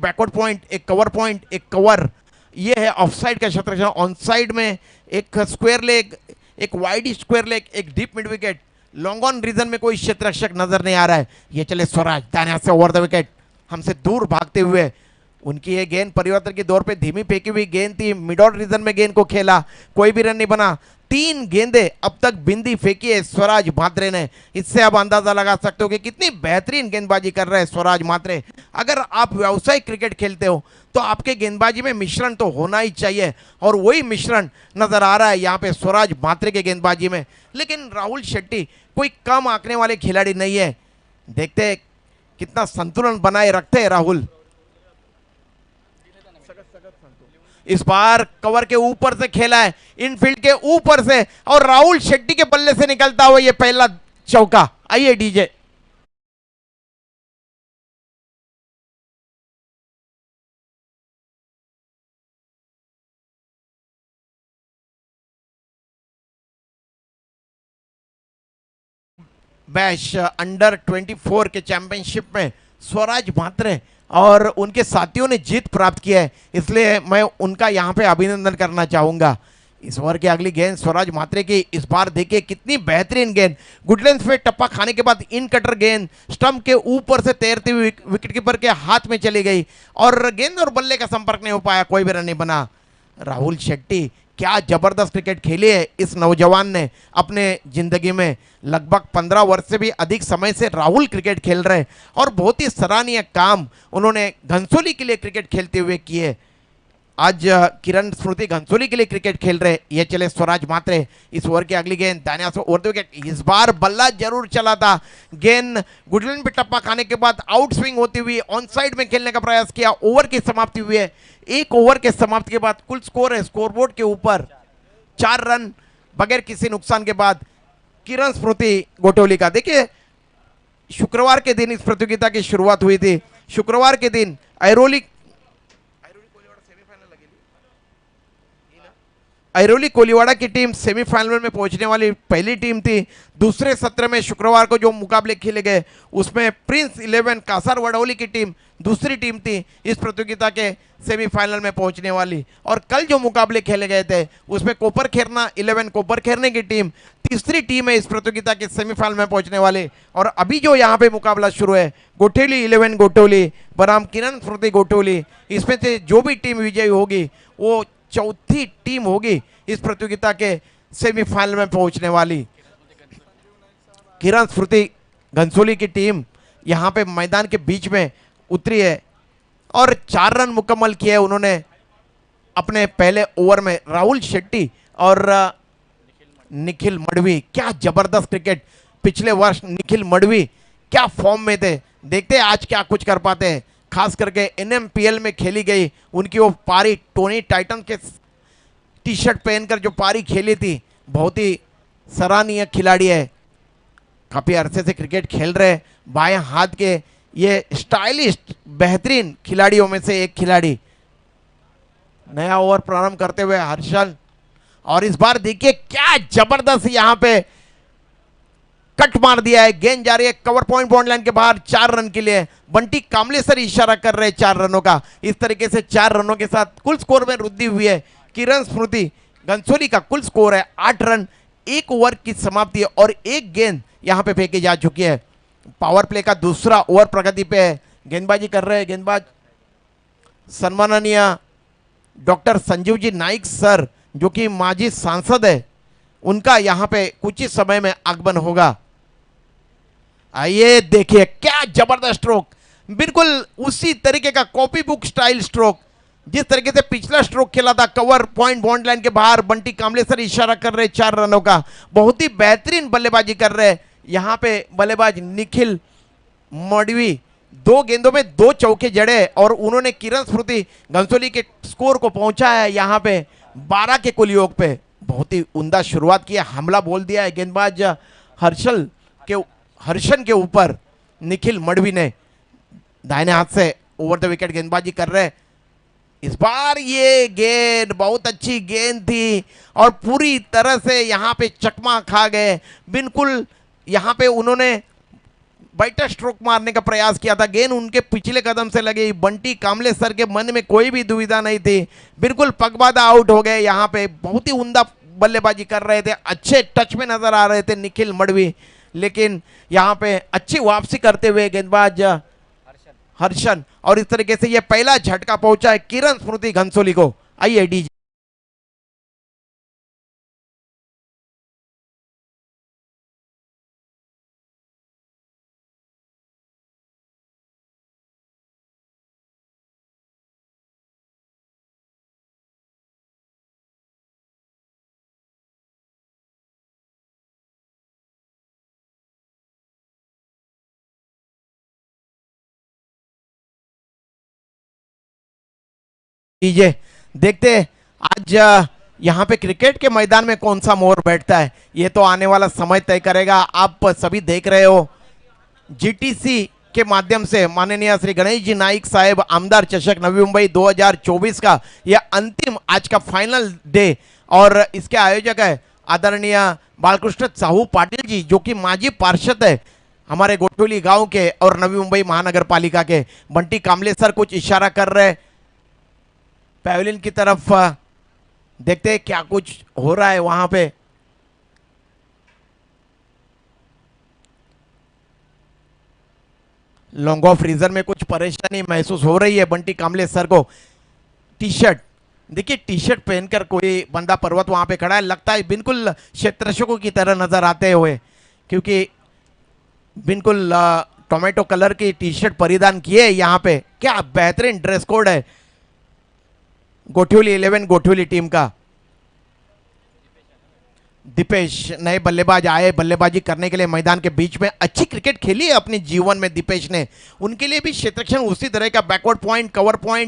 Backward point, एक cover point, एक cover. ये है ऑफसाइड का क्षेत्र। ऑन साइड में एक स्क्वायर लेग, एक वाइड स्क्वायर लेग, एक deep mid wicket. Long on region में कोई क्षेत्र रक्षक नजर नहीं आ रहा है। ये चले स्वराज दाने हाथ से ओवर द विकेट, हमसे दूर भागते हुए। उनकी ये गेंद परिवर्तन के दौर पे धीमी फेंकी हुई गेंद थी, मिड ऑन रीजन में गेंद को खेला, कोई भी रन नहीं बना। 3 गेंदें अब तक बिंदी फेंकी है स्वराज म्हात्रे ने। इससे आप अंदाजा लगा सकते हो कि कितनी बेहतरीन गेंदबाजी कर रहे हैं स्वराज म्हात्रे। अगर आप व्यावसायिक क्रिकेट खेलते हो तो आपके गेंदबाजी में मिश्रण तो होना ही चाहिए, और वही मिश्रण नजर आ रहा है यहाँ पे स्वराज म्हात्रे के गेंदबाजी में। लेकिन राहुल शेट्टी कोई कम आंकने वाले खिलाड़ी नहीं है। देखते हैं कितना संतुलन बनाए रखते हैं राहुल। इस बार कवर के ऊपर से खेला है, इनफील्ड के ऊपर से, और राहुल शेट्टी के बल्ले से निकलता हुआ ये पहला चौका। आइए डीजे। बैश अंडर 24 के चैंपियनशिप में स्वराज म्हात्रे और उनके साथियों ने जीत प्राप्त किया है, इसलिए मैं उनका यहां पे अभिनंदन करना चाहूंगा। इस ओवर की अगली गेंद स्वराज म्हात्रे की। इस बार देखिए कितनी बेहतरीन गेंद, गुडलेंस पे टप्पा खाने के बाद इन कटर गेंद स्टंप के ऊपर से तैरती हुई विकेट कीपर के हाथ में चली गई, और गेंद और बल्ले का संपर्क नहीं हो पाया, कोई भी रन नहीं बना। राहुल शेट्टी क्या जबरदस्त क्रिकेट खेली है इस नौजवान ने अपने जिंदगी में। लगभग 15 वर्ष से भी अधिक समय से राहुल क्रिकेट खेल रहे हैं, और बहुत ही सराहनीय काम उन्होंने घनसोली के लिए क्रिकेट खेलते हुए किए। आज किरण स्मृति घनसोली के लिए क्रिकेट खेल रहे। ये चले स्वराज म्हात्रे। इस ओवर की अगली गेंद दाहिने हाथ से ओवर द विकेट। इस बार बल्ला जरूर चला था, गेंद गुडलैंड पे टप्पा खाने के बाद आउट स्विंग होती हुई ऑन साइड में खेलने का प्रयास किया। ओवर की समाप्ति हुई है। 1 ओवर के समाप्ति के बाद कुल स्कोर है स्कोरबोर्ड के ऊपर 4 रन बगैर किसी नुकसान के बाद किरण स्मृति गोटोली का। देखिए शुक्रवार के दिन इस प्रतियोगिता की शुरुआत हुई थी। शुक्रवार के दिन ऐरोली कोलीवाड़ा की टीम सेमीफाइनल में पहुंचने वाली पहली टीम थी। दूसरे सत्र में शुक्रवार को जो मुकाबले खेले गए उसमें प्रिंस 11 कासार वडौली की टीम दूसरी टीम थी इस प्रतियोगिता के सेमीफाइनल में पहुंचने वाली। और कल जो मुकाबले खेले गए थे उसमें कोपर खेरना 11 कोपर खेरने की टीम तीसरी टीम है इस प्रतियोगिता के सेमीफाइनल में पहुंचने वाले। और अभी जो यहाँ पे मुकाबला शुरू है गोटेली 11 गोटोली बनाम किरण स्मृति गोटोली, इसमें से जो भी टीम विजयी होगी वो चौथी टीम होगी इस प्रतियोगिता के सेमीफाइनल में पहुंचने वाली। किरण स्मृति घनसोली की टीम यहां पे मैदान के बीच में उतरी है और 4 रन मुकम्मल किए उन्होंने अपने पहले ओवर में। राहुल शेट्टी और निखिल मडवी, क्या जबरदस्त क्रिकेट पिछले वर्ष निखिल मडवी क्या फॉर्म में थे। देखते हैं आज क्या कुछ कर पाते हैं। खास करके एनएमपीएल में खेली गई उनकी वो पारी, टोनी टाइटन के टी शर्ट पहनकर जो पारी खेली थी, बहुत ही सराहनीय खिलाड़ी है। काफी अरसे से क्रिकेट खेल रहे बाएं हाथ के ये स्टाइलिस्ट बेहतरीन खिलाड़ियों में से एक खिलाड़ी। नया ओवर प्रारंभ करते हुए हर्षल, और इस बार देखिए क्या जबरदस्त यहां पे कट मार दिया है। गेंद जा रही है कवर पॉइंट बॉन्ड लाइन के बाहर 4 रन के लिए। बंटी कामले सर इशारा कर रहे हैं 4 रनों का। इस तरीके से 4 रनों के साथ कुल स्कोर में वृद्धि हुई है। किरण स्मृति घनसोली का कुल स्कोर है 8 रन। 1 ओवर की समाप्ति और 1 गेंद यहां पे फेंकी जा चुकी है। पावर प्ले का दूसरा ओवर प्रगति पे है। गेंदबाजी कर रहे हैं गेंदबाज सम्माननीय डॉक्टर संजीव जी नाइक सर, जो कि माजी सांसद है। उनका यहां पे कुछ ही समय में आगमन होगा। आइए देखिए क्या जबरदस्त स्ट्रोक, बिल्कुल उसी तरीके का कॉपी बुक स्टाइल स्ट्रोक जिस तरीके से पिछला स्ट्रोक खेला था कवर पॉइंट बॉन्ड लाइन के बाहर। बंटी कामले सर इशारा कर रहे 4 रनों का। बहुत ही बेहतरीन बल्लेबाजी कर रहे यहां पे बल्लेबाज निखिल मडवी। 2 गेंदों में 2 चौके जड़े और उन्होंने किरण स्मृति घनसोली के स्कोर को पहुंचाया है यहां पे 12 के कुल योग पे। बहुत ही उम्दा शुरुआत की है, हमला बोल दिया है गेंदबाज हर्षन के ऊपर निखिल मडवी ने। दाहिने हाथ से ओवर द विकेट गेंदबाजी कर रहे। इस बार ये गेंद बहुत अच्छी गेंद थी और पूरी तरह से यहां पे चकमा खा गए। बिल्कुल यहां पे उन्होंने बैटर स्ट्रोक मारने का प्रयास किया था, गेंद उनके पिछले कदम से लगी। बंटी कामले सर के मन में कोई भी दुविधा नहीं थी, बिल्कुल पगबादा आउट हो गए। यहाँ पे बहुत ही उम्दा बल्लेबाजी कर रहे थे, अच्छे टच में नजर आ रहे थे निखिल मड़वी, लेकिन यहाँ पे अच्छी वापसी करते हुए गेंदबाज हर्षन, और इस तरीके से ये पहला झटका पहुंचा है किरण स्मृति घनसोली को। आइए डीजे। लीजिए देखते हैं आज यहाँ पे क्रिकेट के मैदान में कौन सा मोर बैठता है, ये तो आने वाला समय तय करेगा। आप सभी देख रहे हो जीटीसी के माध्यम से माननीय श्री गणेश जी नाइक साहेब आमदार चषक नवी मुंबई 2024 का यह अंतिम आज का फाइनल डे, और इसके आयोजक है आदरणीय बालकृष्ण साहू पाटिल जी, जो कि माजी पार्षद है हमारे गोटोली गांव के और नवी मुंबई महानगर पालिका के। बंटी कामले सर कुछ इशारा कर रहे पैवेलियन की तरफ, देखते हैं क्या कुछ हो रहा है वहां पे। लॉन्ग ऑफ रीजन में कुछ परेशानी महसूस हो रही है बंटी कामले सर को। टी शर्ट देखिए, टी शर्ट पहनकर कोई बंदा पर्वत वहां पे खड़ा है, लगता है बिल्कुल क्षेत्ररक्षकों की तरह नजर आते हुए, क्योंकि बिल्कुल टोमेटो कलर की टी शर्ट परिधान किए यहाँ पे। क्या बेहतरीन ड्रेस कोड है गोठियोली 11 गोठियोली टीम का। दीपेश नए बल्लेबाज आए बल्लेबाजी करने के लिए मैदान के बीच में, अच्छी क्रिकेट खेली है अपने जीवन में दीपेश ने। उनके लिए भी क्षेत्ररक्षण उसी तरह का, बैकवर्ड पॉइंट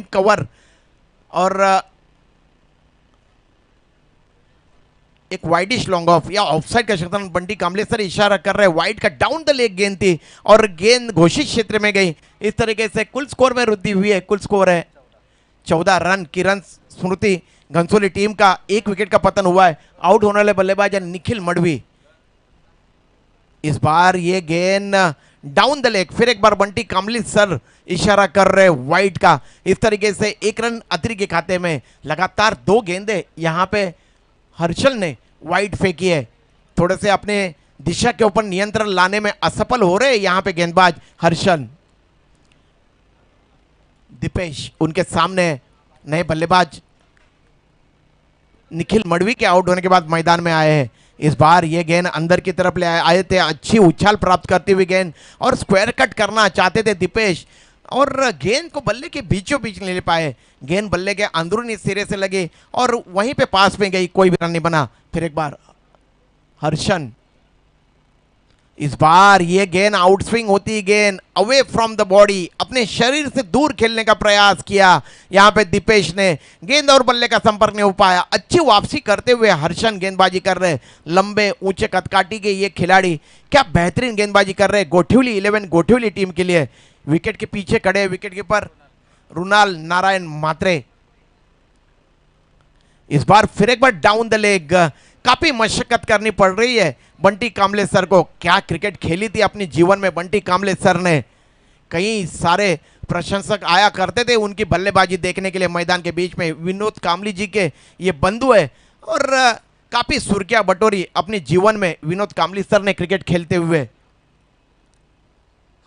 कवर और एक वाइडिश लॉन्ग ऑफ या ऑफसाइड का क्षेत्र। बंटी कामले सर इशारा कर रहे हैं, वाइड का डाउन द लेग गेंद थी और गेंद घोषित क्षेत्र में गई। इस तरीके से कुल स्कोर में वृद्धि हुई है, कुल स्कोर है 14 रन। किरण स्मृति घनसोली टीम का 1 विकेट का पतन हुआ है। आउट होने वाले बल्लेबाज निखिल मड़वी। इस बार ये गेंद डाउन द लेग, फिर एक बार बंटी कामले सर इशारा कर रहे वाइड का। इस तरीके से 1 रन अतिरिक्त के खाते में। लगातार 2 गेंदे यहां पे हर्षल ने वाइड फेंकी है, थोड़े से अपने दिशा के ऊपर नियंत्रण लाने में असफल हो रहे यहां पे गेंदबाज हर्षल। दीपेश उनके सामने, नए बल्लेबाज निखिल मड़वी के आउट होने के बाद मैदान में आए हैं। इस बार ये गेंद अंदर की तरफ ले आए थे, अच्छी उछाल प्राप्त करती हुई गेंद, और स्क्वायर कट करना चाहते थे दीपेश, और गेंद को बल्ले के बीचों बीच नहीं ले पाए। गेंद बल्ले के अंदरूनी सिरे से लगी और वहीं पे पास में गई, कोई भी रन नहीं बना। फिर एक बार हर्षन, इस बार ये गेंद आउटस्विंग होती गेंद अवे फ्रॉम द बॉडी, अपने शरीर से दूर खेलने का प्रयास किया यहां पे दीपेश ने। गेंद और बल्ले का संपर्क नहीं हो पाया। अच्छी वापसी करते हुए हर्षन गेंदबाजी कर रहे, लंबे ऊंचे कदकाठी के ये खिलाड़ी क्या बेहतरीन गेंदबाजी कर रहे गोठियोली 11 गोठियोली टीम के लिए। विकेट के पीछे खड़े विकेट कीपर रुनाल नारायण मात्रे। इस बार फिर एक बार डाउन द लेग, काफी मशक्कत करनी पड़ रही है बंटी कामले सर को। क्या क्रिकेट खेली थी अपने जीवन में बंटी कामले सर ने। कई सारे प्रशंसक आया करते थे उनकी बल्लेबाजी देखने के लिए मैदान के बीच में। विनोद कामली जी के ये बंधु है और काफी सुर्खियां बटोरी अपने जीवन में विनोद कामली सर ने क्रिकेट खेलते हुए।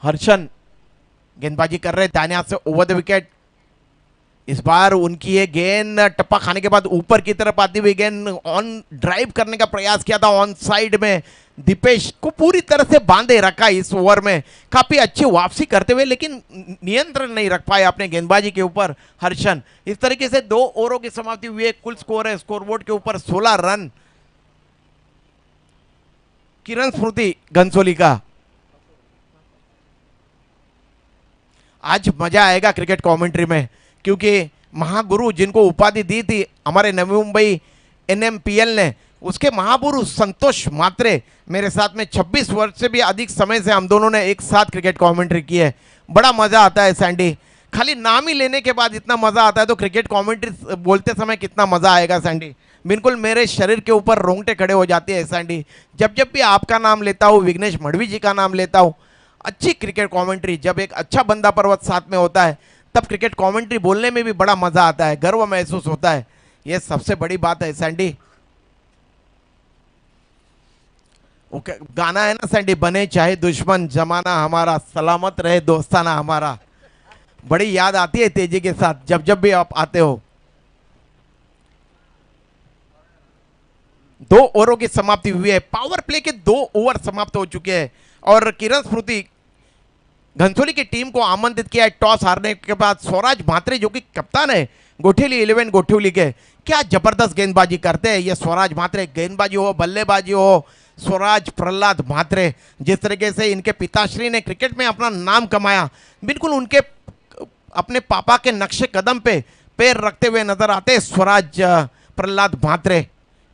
हर्षन गेंदबाजी कर रहे दाहिने हाथ से ओवर द विकेट। इस बार उनकी ये गेंद टप्पा खाने के बाद ऊपर की तरफ आती हुई गेंद ऑन ड्राइव करने का प्रयास किया था ऑन साइड में। दीपेश को पूरी तरह से बांधे रखा इस ओवर में, काफी अच्छी वापसी करते हुए, लेकिन नियंत्रण नहीं रख पाए अपने गेंदबाजी के ऊपर हर्षन। इस तरीके से 2 ओवरों की समाप्ति हुई है। कुल स्कोर है स्कोरबोर्ड के ऊपर 16 रन किरण स्मृति घनसोली का। आज मजा आएगा क्रिकेट कमेंट्री में, क्योंकि महागुरु जिनको उपाधि दी थी हमारे नवी मुंबई एनएमपीएल ने, उसके महापुरुष संतोष मात्रे मेरे साथ में 26 वर्ष से भी अधिक समय से हम दोनों ने एक साथ क्रिकेट कमेंट्री की है। बड़ा मजा आता है सैंडी, खाली नाम ही लेने के बाद इतना मजा आता है तो क्रिकेट कमेंट्री बोलते समय कितना मजा आएगा सैंडी। बिल्कुल मेरे शरीर के ऊपर रोंगटे खड़े हो जाते हैं सैंडी जब जब भी आपका नाम लेता हूँ, विघ्नेश मड़वी जी का नाम लेता हूँ। अच्छी क्रिकेट कमेंट्री, जब एक अच्छा बंदा पर्वत साथ में होता है तब क्रिकेट कमेंट्री बोलने में भी बड़ा मजा आता है, गर्व महसूस होता है। ये सबसे बड़ी बात है सैंडी। गाना है ना सैंडी, बने चाहे दुश्मन जमाना हमारा, सलामत रहे दोस्ताना हमारा। बड़ी याद आती है तेजी के साथ जब जब भी आप आते हो। 2 ओवरों की समाप्ति हुई है, पावर प्ले के 2 ओवर समाप्त हो चुके हैं और किरण स्मृति घनसोली की टीम को आमंत्रित किया है। टॉस हारने के बाद स्वराज म्हात्रे जो कि कप्तान है गोठेली 11 गोठेली के, क्या जबरदस्त गेंदबाजी करते हैं ये स्वराज म्हात्रे। गेंदबाजी हो, बल्लेबाजी हो, स्वराज प्रहलाद म्हात्रे, जिस तरीके से इनके पिताश्री ने क्रिकेट में अपना नाम कमाया, बिल्कुल उनके अपने पापा के नक्शे कदम पे पैर रखते हुए नजर आते हैं स्वराज प्रहलाद म्हात्रे।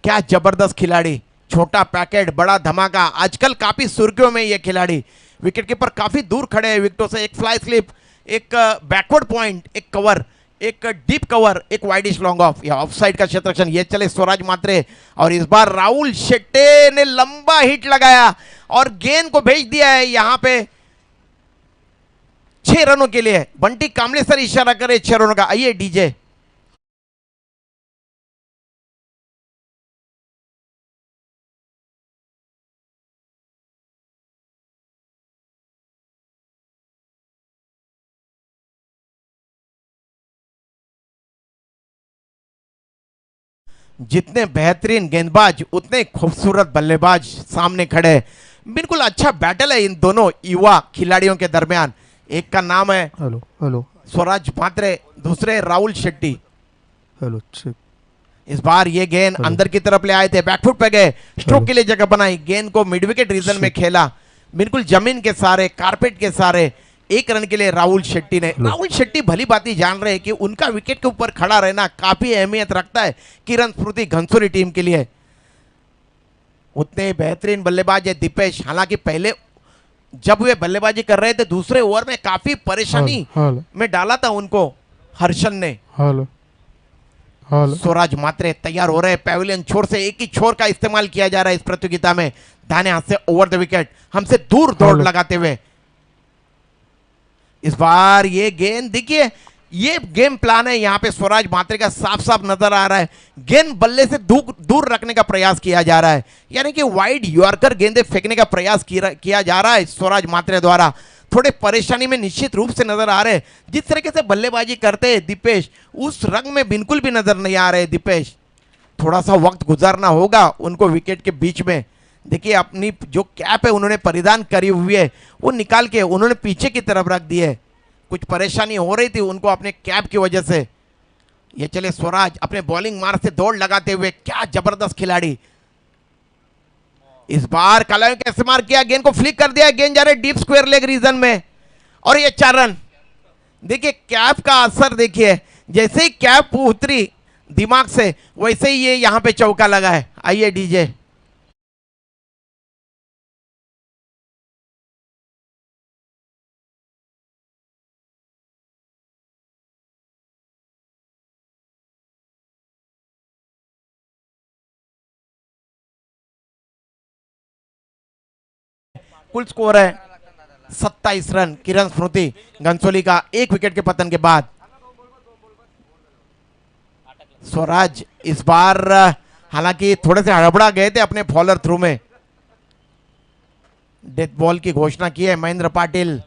क्या जबरदस्त खिलाड़ी, छोटा पैकेट बड़ा धमाका, आजकल काफी सुर्खियों में ये खिलाड़ी। विकेट कीपर काफी दूर खड़े हैं विकेटों से, एक फ्लाई स्लिप, एक बैकवर्ड पॉइंट, एक कवर, एक डीप कवर, एक वाइडिश लॉन्ग ऑफ या ऑफ साइड का क्षेत्ररक्षण। ये चले स्वराज म्हात्रे और इस बार राहुल शेट्टी ने लंबा हिट लगाया और गेंद को भेज दिया है यहां पे 6 रनों के लिए। बंटी कामले सर इशारा करे 6 रनों का। आइए डीजे। जितने बेहतरीन गेंदबाज उतने खूबसूरत बल्लेबाज सामने खड़े। बिल्कुल अच्छा बैटल है इन दोनों युवा खिलाड़ियों के दरमियान। एक का नाम है हेलो स्वराज म्हात्रे, दूसरे राहुल शेट्टी। हेलो इस बार ये गेंद अंदर की तरफ ले आए थे, बैकफुट पे गए, स्ट्रोक के लिए जगह बनाई, गेंद को मिड विकेट रीजन में खेला, बिल्कुल जमीन के सारे, कारपेट के सारे। 1 रन के लिए राहुल शेट्टी ने। राहुल शेट्टी भली बात जान रहे हैं कि उनका विकेट के ऊपर खड़ा रहना काफी अहमियत रखता है किरण स्मृति घनसोली टीम के लिए। उतने बेहतरीन बल्लेबाज है दीपेश। हालांकि पहले जब वे बल्लेबाजी कर रहे थे दूसरे ओवर में काफी परेशानी में डाला था उनको हर्षन ने। स्वराज म्हात्रे तैयार हो रहे हैं पैविलियन छोर से। एक ही छोर का इस्तेमाल किया जा रहा है इस प्रतियोगिता में, दाहिने हाथ से ओवर द विकेट, हमसे दूर दौड़ लगाते हुए। इस बार ये गेंद देखिए, ये गेम प्लान है यहाँ पे स्वराज म्हात्रे का साफ साफ नजर आ रहा है। गेंद बल्ले से दूर रखने का प्रयास किया जा रहा है, यानी कि वाइड यॉर्कर गेंदे फेंकने का प्रयास किया जा रहा है स्वराज म्हात्रे द्वारा। थोड़े परेशानी में निश्चित रूप से नजर आ रहे हैं। जिस तरीके से बल्लेबाजी करते हैं दीपेश, उस रंग में बिल्कुल भी नजर नहीं आ रहे दीपेश। थोड़ा सा वक्त गुजारना होगा उनको विकेट के बीच में। देखिए अपनी जो कैप है उन्होंने परिधान करी हुई है वो निकाल के उन्होंने पीछे की तरफ रख दी है। कुछ परेशानी हो रही थी उनको अपने कैप की वजह से। ये चले स्वराज अपने बॉलिंग मार्ग से दौड़ लगाते हुए, क्या जबरदस्त खिलाड़ी। इस बार कलायों का इस्तेमाल किया, गेंद को फ्लिक कर दिया, गेंद जा रहे डीप स्क्वायर लेग रीजन में और ये 4 रन। देखिए कैप का असर देखिए, जैसे ही कैप उतरी दिमाग से वैसे ही ये यहां पे चौका लगा है। आइए डीजे। कुल स्कोर है 27 रन किरण स्मृति घनसोली का 1 विकेट के पतन के बाद। स्वराज इस बार हालांकि थोड़े से हड़बड़ा गए थे अपने फॉलोअर थ्रू में। डेथ बॉल की घोषणा की है महेंद्र पाटिल,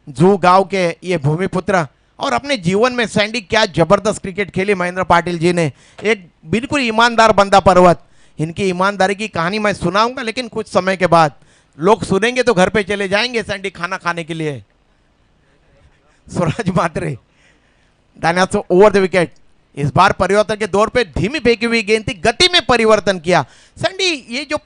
जू गांव के ये भूमिपुत्र। और अपने जीवन में सैंडी क्या जबरदस्त क्रिकेट खेली महेंद्र पाटिल जी ने। एक बिल्कुल ईमानदार बंदा पर्वत। इनकी ईमानदारी की कहानी मैं सुनाऊंगा, लेकिन कुछ समय के बाद लोग सुनेंगे तो घर पे चले जाएंगे सैंडी खाना खाने के लिए। स्वराज म्हात्रे दाहिने हाथ से ओवर द विकेट। इस बार परिवर्तन के दौर पे धीमी फेंकी हुई गेंद थी, गति में परिवर्तन किया सैंडी। ये जो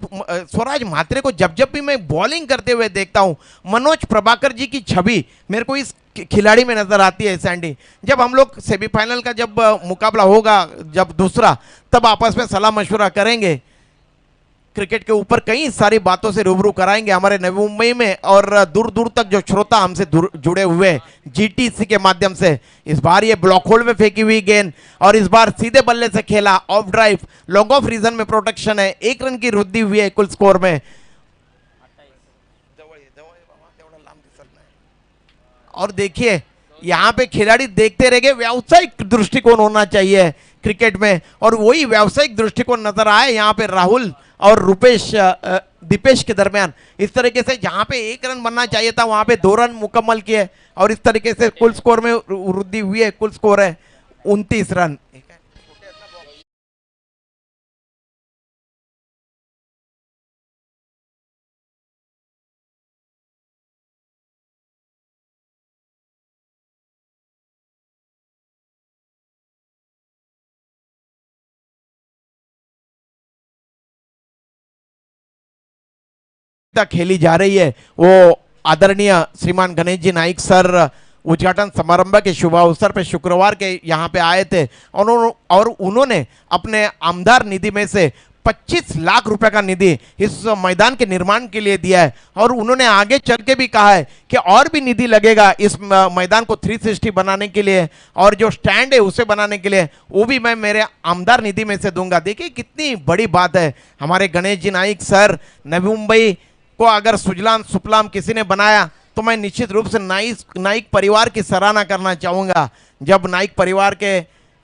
स्वराज म्हात्रे को जब जब भी मैं बॉलिंग करते हुए देखता हूं, मनोज प्रभाकर जी की छवि मेरे को इस खिलाड़ी में नजर आती है सैंडी। जब हम लोग सेमीफाइनल का जब मुकाबला होगा, जब दूसरा, तब आपस में सलाह मशवरा करेंगे, क्रिकेट के ऊपर कई सारी बातों से रूबरू कराएंगे हमारे नवी मुंबई में और दूर दूर तक जो श्रोता हमसे जुड़े हुए जीटीसी के माध्यम से। इस बार ये ब्लॉक होल्ड में फेंकी हुई गेंद और इस बार सीधे बल्ले से खेला, off drive, long off region में प्रोटेक्शन है। 1 रन की वृद्धि हुई है कुल स्कोर में। और देखिए यहाँ पे खिलाड़ी देखते रह गए, व्यावसायिक दृष्टिकोण होना चाहिए क्रिकेट में, और वही व्यावसायिक दृष्टिकोण नजर आए यहाँ पे राहुल और रुपेश दीपेश के दरमियान। इस तरीके से जहाँ पे 1 रन बनना चाहिए था वहां पे 2 रन मुकम्मल किए, और इस तरीके से कुल स्कोर में वृद्धि हुई है। कुल स्कोर है 29 रन। खेली जा रही है वो आदरणीय श्रीमान गणेश जी नाइक सर उद्घाटन समारंभ के शुभ अवसर पे शुक्रवार के यहाँ पे आए थे, और उन्होंने अपने आमदार निधि में से 25 लाख रुपए का निधि इस मैदान के निर्माण के लिए दिया है, और उन्होंने आगे चल के भी कहा है कि और भी निधि लगेगा इस मैदान को 360 बनाने के लिए, और जो स्टैंड है उसे बनाने के लिए वो भी मैं मेरे आमदार निधि में से दूंगा। देखिए कितनी बड़ी बात है। हमारे गणेश जी नाइक सर, नवी मुंबई को अगर सुजलाम सुफलाम किसी ने बनाया तो मैं निश्चित रूप से नाइक परिवार की सराहना करना चाहूंगा। जब नाइक परिवार के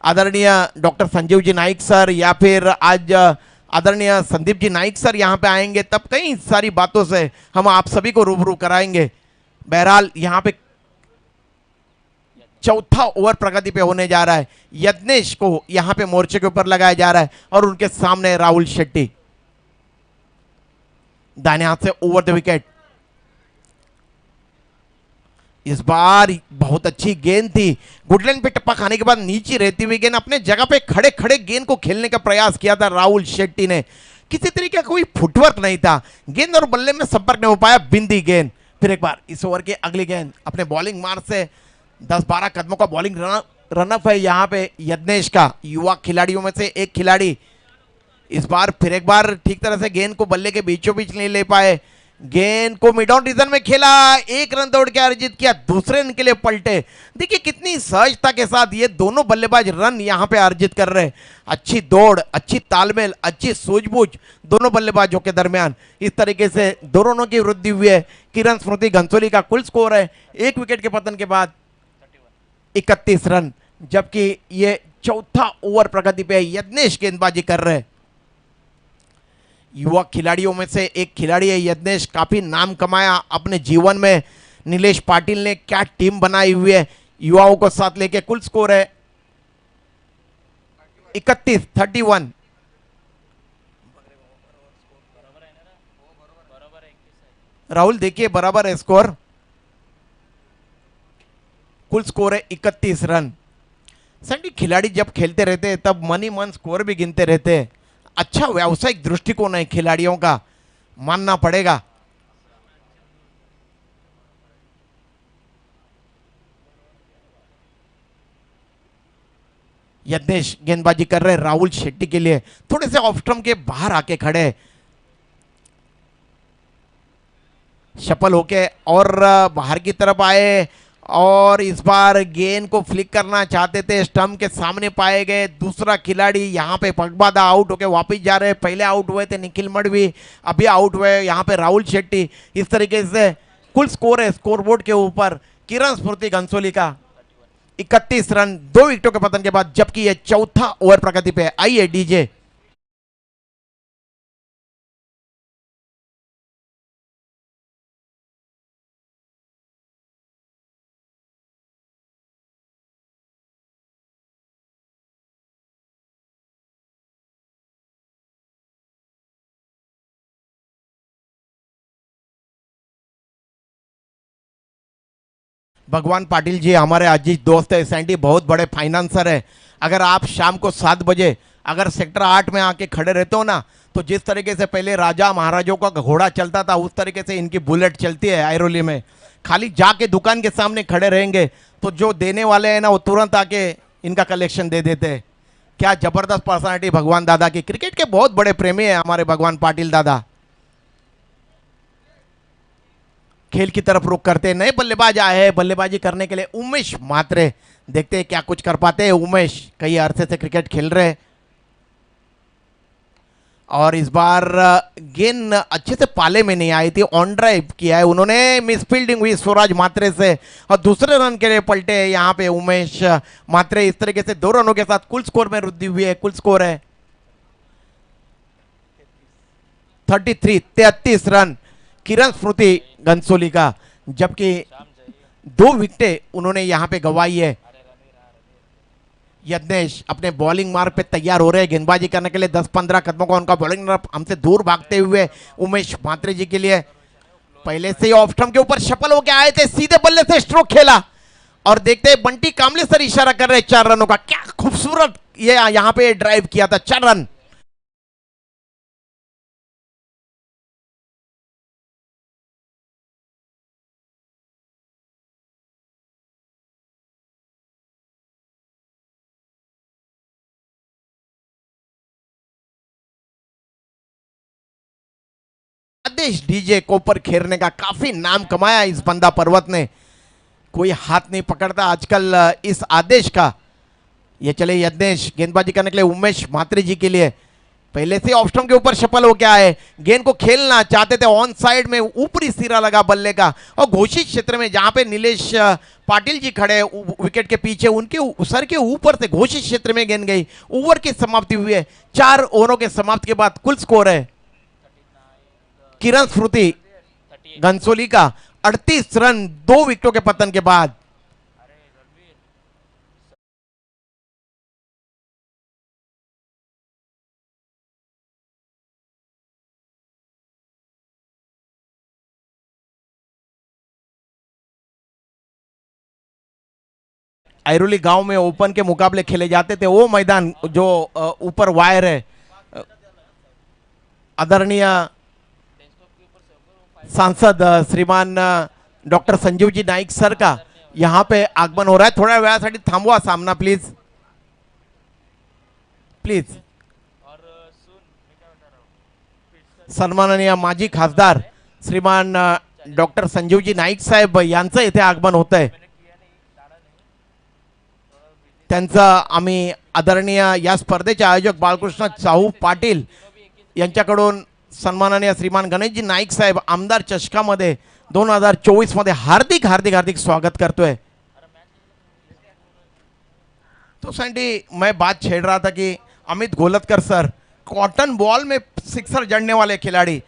आदरणीय डॉक्टर संजीव जी नाइक सर या फिर आज आदरणीय संदीप जी नाइक सर यहाँ पे आएंगे, तब कई सारी बातों से हम आप सभी को रूबरू कराएंगे। बहरहाल यहाँ पे चौथा ओवर प्रगति पे होने जा रहा है। यज्ञेश को यहाँ पे मोर्चे के ऊपर लगाया जा रहा है, और उनके सामने राहुल शेट्टी दाहिने हाथ से ओवर द विकेट। इस बार बहुत अच्छी गेंद थी, गुडलैंड पे टप्पा खाने के बाद नीचे रहती हुई गेंद अपने जगह पे खड़े खड़े गेंद को खेलने का प्रयास किया था राहुल शेट्टी ने। किसी तरीके का कोई फुटवर्क नहीं था, गेंद और बल्ले में संपर्क नहीं हो पाया, बिंदी गेंद। फिर एक बार इस ओवर की अगली गेंद अपने बॉलिंग मार्ग से 10-12 कदमों का बॉलिंग रनअप है यहाँ पे यज्ञेश का, युवा खिलाड़ियों में से एक खिलाड़ी। इस बार फिर एक बार ठीक तरह से गेंद को बल्ले के बीचों बीच नहीं ले पाए, गेंद को मिड ऑन रीजन में खेला, 1 रन दौड़ के अर्जित किया, दूसरे रन के लिए पलटे। देखिए कितनी सहजता के साथ ये दोनों बल्लेबाज रन यहां पे अर्जित कर रहे हैं। अच्छी दौड़, अच्छी तालमेल, अच्छी सूझबूझ दोनों बल्लेबाजों के दरमियान। इस तरीके से दो रनों की वृद्धि हुई है। किरण स्मृति घनसोली का कुल स्कोर है 1 विकेट के पतन के बाद 31 रन, जबकि ये चौथा ओवर प्रगति पे यज्ञेश गेंदबाजी कर रहे हैं। युवा खिलाड़ियों में से एक खिलाड़ी है यज्ञेश, काफी नाम कमाया अपने जीवन में। नीलेश पाटिल ने क्या टीम बनाई हुई है युवाओं को साथ लेके। कुल स्कोर है 31 राहुल देखिए बराबर है स्कोर, कुल स्कोर है 31 रन। सैंडी खिलाड़ी जब खेलते रहते हैं तब मन ही मन स्कोर भी गिनते रहते हैं। अच्छा व्यावसायिक दृष्टिकोण है खिलाड़ियों का, मानना पड़ेगा। यज्ञेश गेंदबाजी कर रहे राहुल शेट्टी के लिए, थोड़े से ऑफ स्टंप के बाहर आके खड़े, सफल होके और बाहर की तरफ आए, और इस बार गेंद को फ्लिक करना चाहते थे, स्टंप के सामने पाए गए। दूसरा खिलाड़ी यहाँ पे पगबादा आउट होके वापस जा रहे हैं। पहले आउट हुए थे निखिल मडवी, अभी आउट हुए यहाँ पे राहुल शेट्टी। इस तरीके से कुल स्कोर है स्कोरबोर्ड के ऊपर किरण स्मृति घनसोली का 31 रन 2 विकेटों के पतन के बाद, जबकि यह चौथा ओवर प्रगति पे। आइए डीजे भगवान पाटिल जी हमारे अजीज दोस्त है, सैंडी बहुत बड़े फाइनेंसर है। अगर आप शाम को 7 बजे अगर सेक्टर 8 में आके खड़े रहते हो ना, तो जिस तरीके से पहले राजा महाराजों का घोड़ा चलता था उस तरीके से इनकी बुलेट चलती है आयरोली में। खाली जाके दुकान के सामने खड़े रहेंगे तो जो देने वाले हैं ना वो तुरंत आके इनका कलेक्शन दे देते हैं। क्या जबरदस्त पर्सनालिटी भगवान दादा की। क्रिकेट के बहुत बड़े प्रेमी है हमारे भगवान पाटिल दादा। खेल की तरफ रुख करते, नए बल्लेबाज आए हैं बल्लेबाजी करने के लिए उमेश मात्रे। देखते हैं क्या कुछ कर पाते हैं उमेश, कई अरसे से क्रिकेट खेल रहे। और इस बार गेंद अच्छे से पाले में नहीं आई थी, ऑन ड्राइव किया है उन्होंने, मिस फील्डिंग हुई स्वराज मात्रे से और दूसरे रन के लिए पलटे यहाँ पे उमेश मात्रे। इस तरीके से 2 रनों के साथ कुल स्कोर में वृद्धि हुई है। कुल स्कोर है 33 रन किरण स्मृति घनसोली का, जबकि 2 विकेटें उन्होंने यहाँ पे गंवाई है। यज्ञेश अपने बॉलिंग मार्ग पे तैयार हो रहे हैं गेंदबाजी करने के लिए। 10-15 कदमों का उनका बॉलिंग हमसे दूर भागते हुए उमेश मात्रे जी के लिए पहले से ही ऑफ स्टंप के ऊपर सफल होकर आए थे, सीधे बल्ले से स्ट्रोक खेला और देखते हैं बंटी कामले सर इशारा कर रहे हैं 4 रनों का। क्या खूबसूरत ये यहाँ पे ड्राइव किया था, 4 रन। आदेश डीजे कोपर खेरने का काफी नाम कमाया इस बंदा पर्वत ने, कोई हाथ नहीं पकड़ता आजकल इस आदेश का। ये चले यज्ञेश गेंदबाजी करने के लिए उमेश मात्रे जी के लिए, पहले से ऑफ स्टंप के ऊपर सफल हो गया है। गेंद को खेलना चाहते थे ऑन साइड में, ऊपरी सिरा लगा बल्ले का और घोषित क्षेत्र में जहां पे नीलेश पाटिल जी खड़े विकेट के पीछे, उनके सर के ऊपर से घोषित क्षेत्र में गेंद गई। ओवर की समाप्ति हुई है। 4 ओवरों के समाप्ति के बाद कुल स्कोर है किरण स्मृति घनसोली का 38 रन 2 विकेटों के पतन के बाद। ऐरोली गांव में ओपन के मुकाबले खेले जाते थे, वो मैदान जो ऊपर वायर है, आदरणीय सांसद श्रीमान डॉक्टर संजीव जी नाईक सर का यहाँ पे आगमन हो रहा है। थोड्या वेळासाठी थांबवा सामना प्लीज, प्लीज। सन्माननीय माजी खासदार श्रीमान डॉक्टर संजीवजी नाईक साहेब यांचं इथे आगमन होत आहे। त्यांचं आम्ही आदरणीय या स्पर्धेचे आयोजक बाळकृष्ण चाहू पाटील यांच्याकडून सन्माननीय श्रीमान गणेशजी नाईक साहेब आमदार चषकामध्ये 2024 मध्ये हार्दिक हार्दिक हार्दिक स्वागत करतोय। तो सैंडी मैं बात छेड़ रहा था कि अमित गोलतकर सर कॉटन बॉल में सिक्सर जड़ने वाले खिलाड़ी,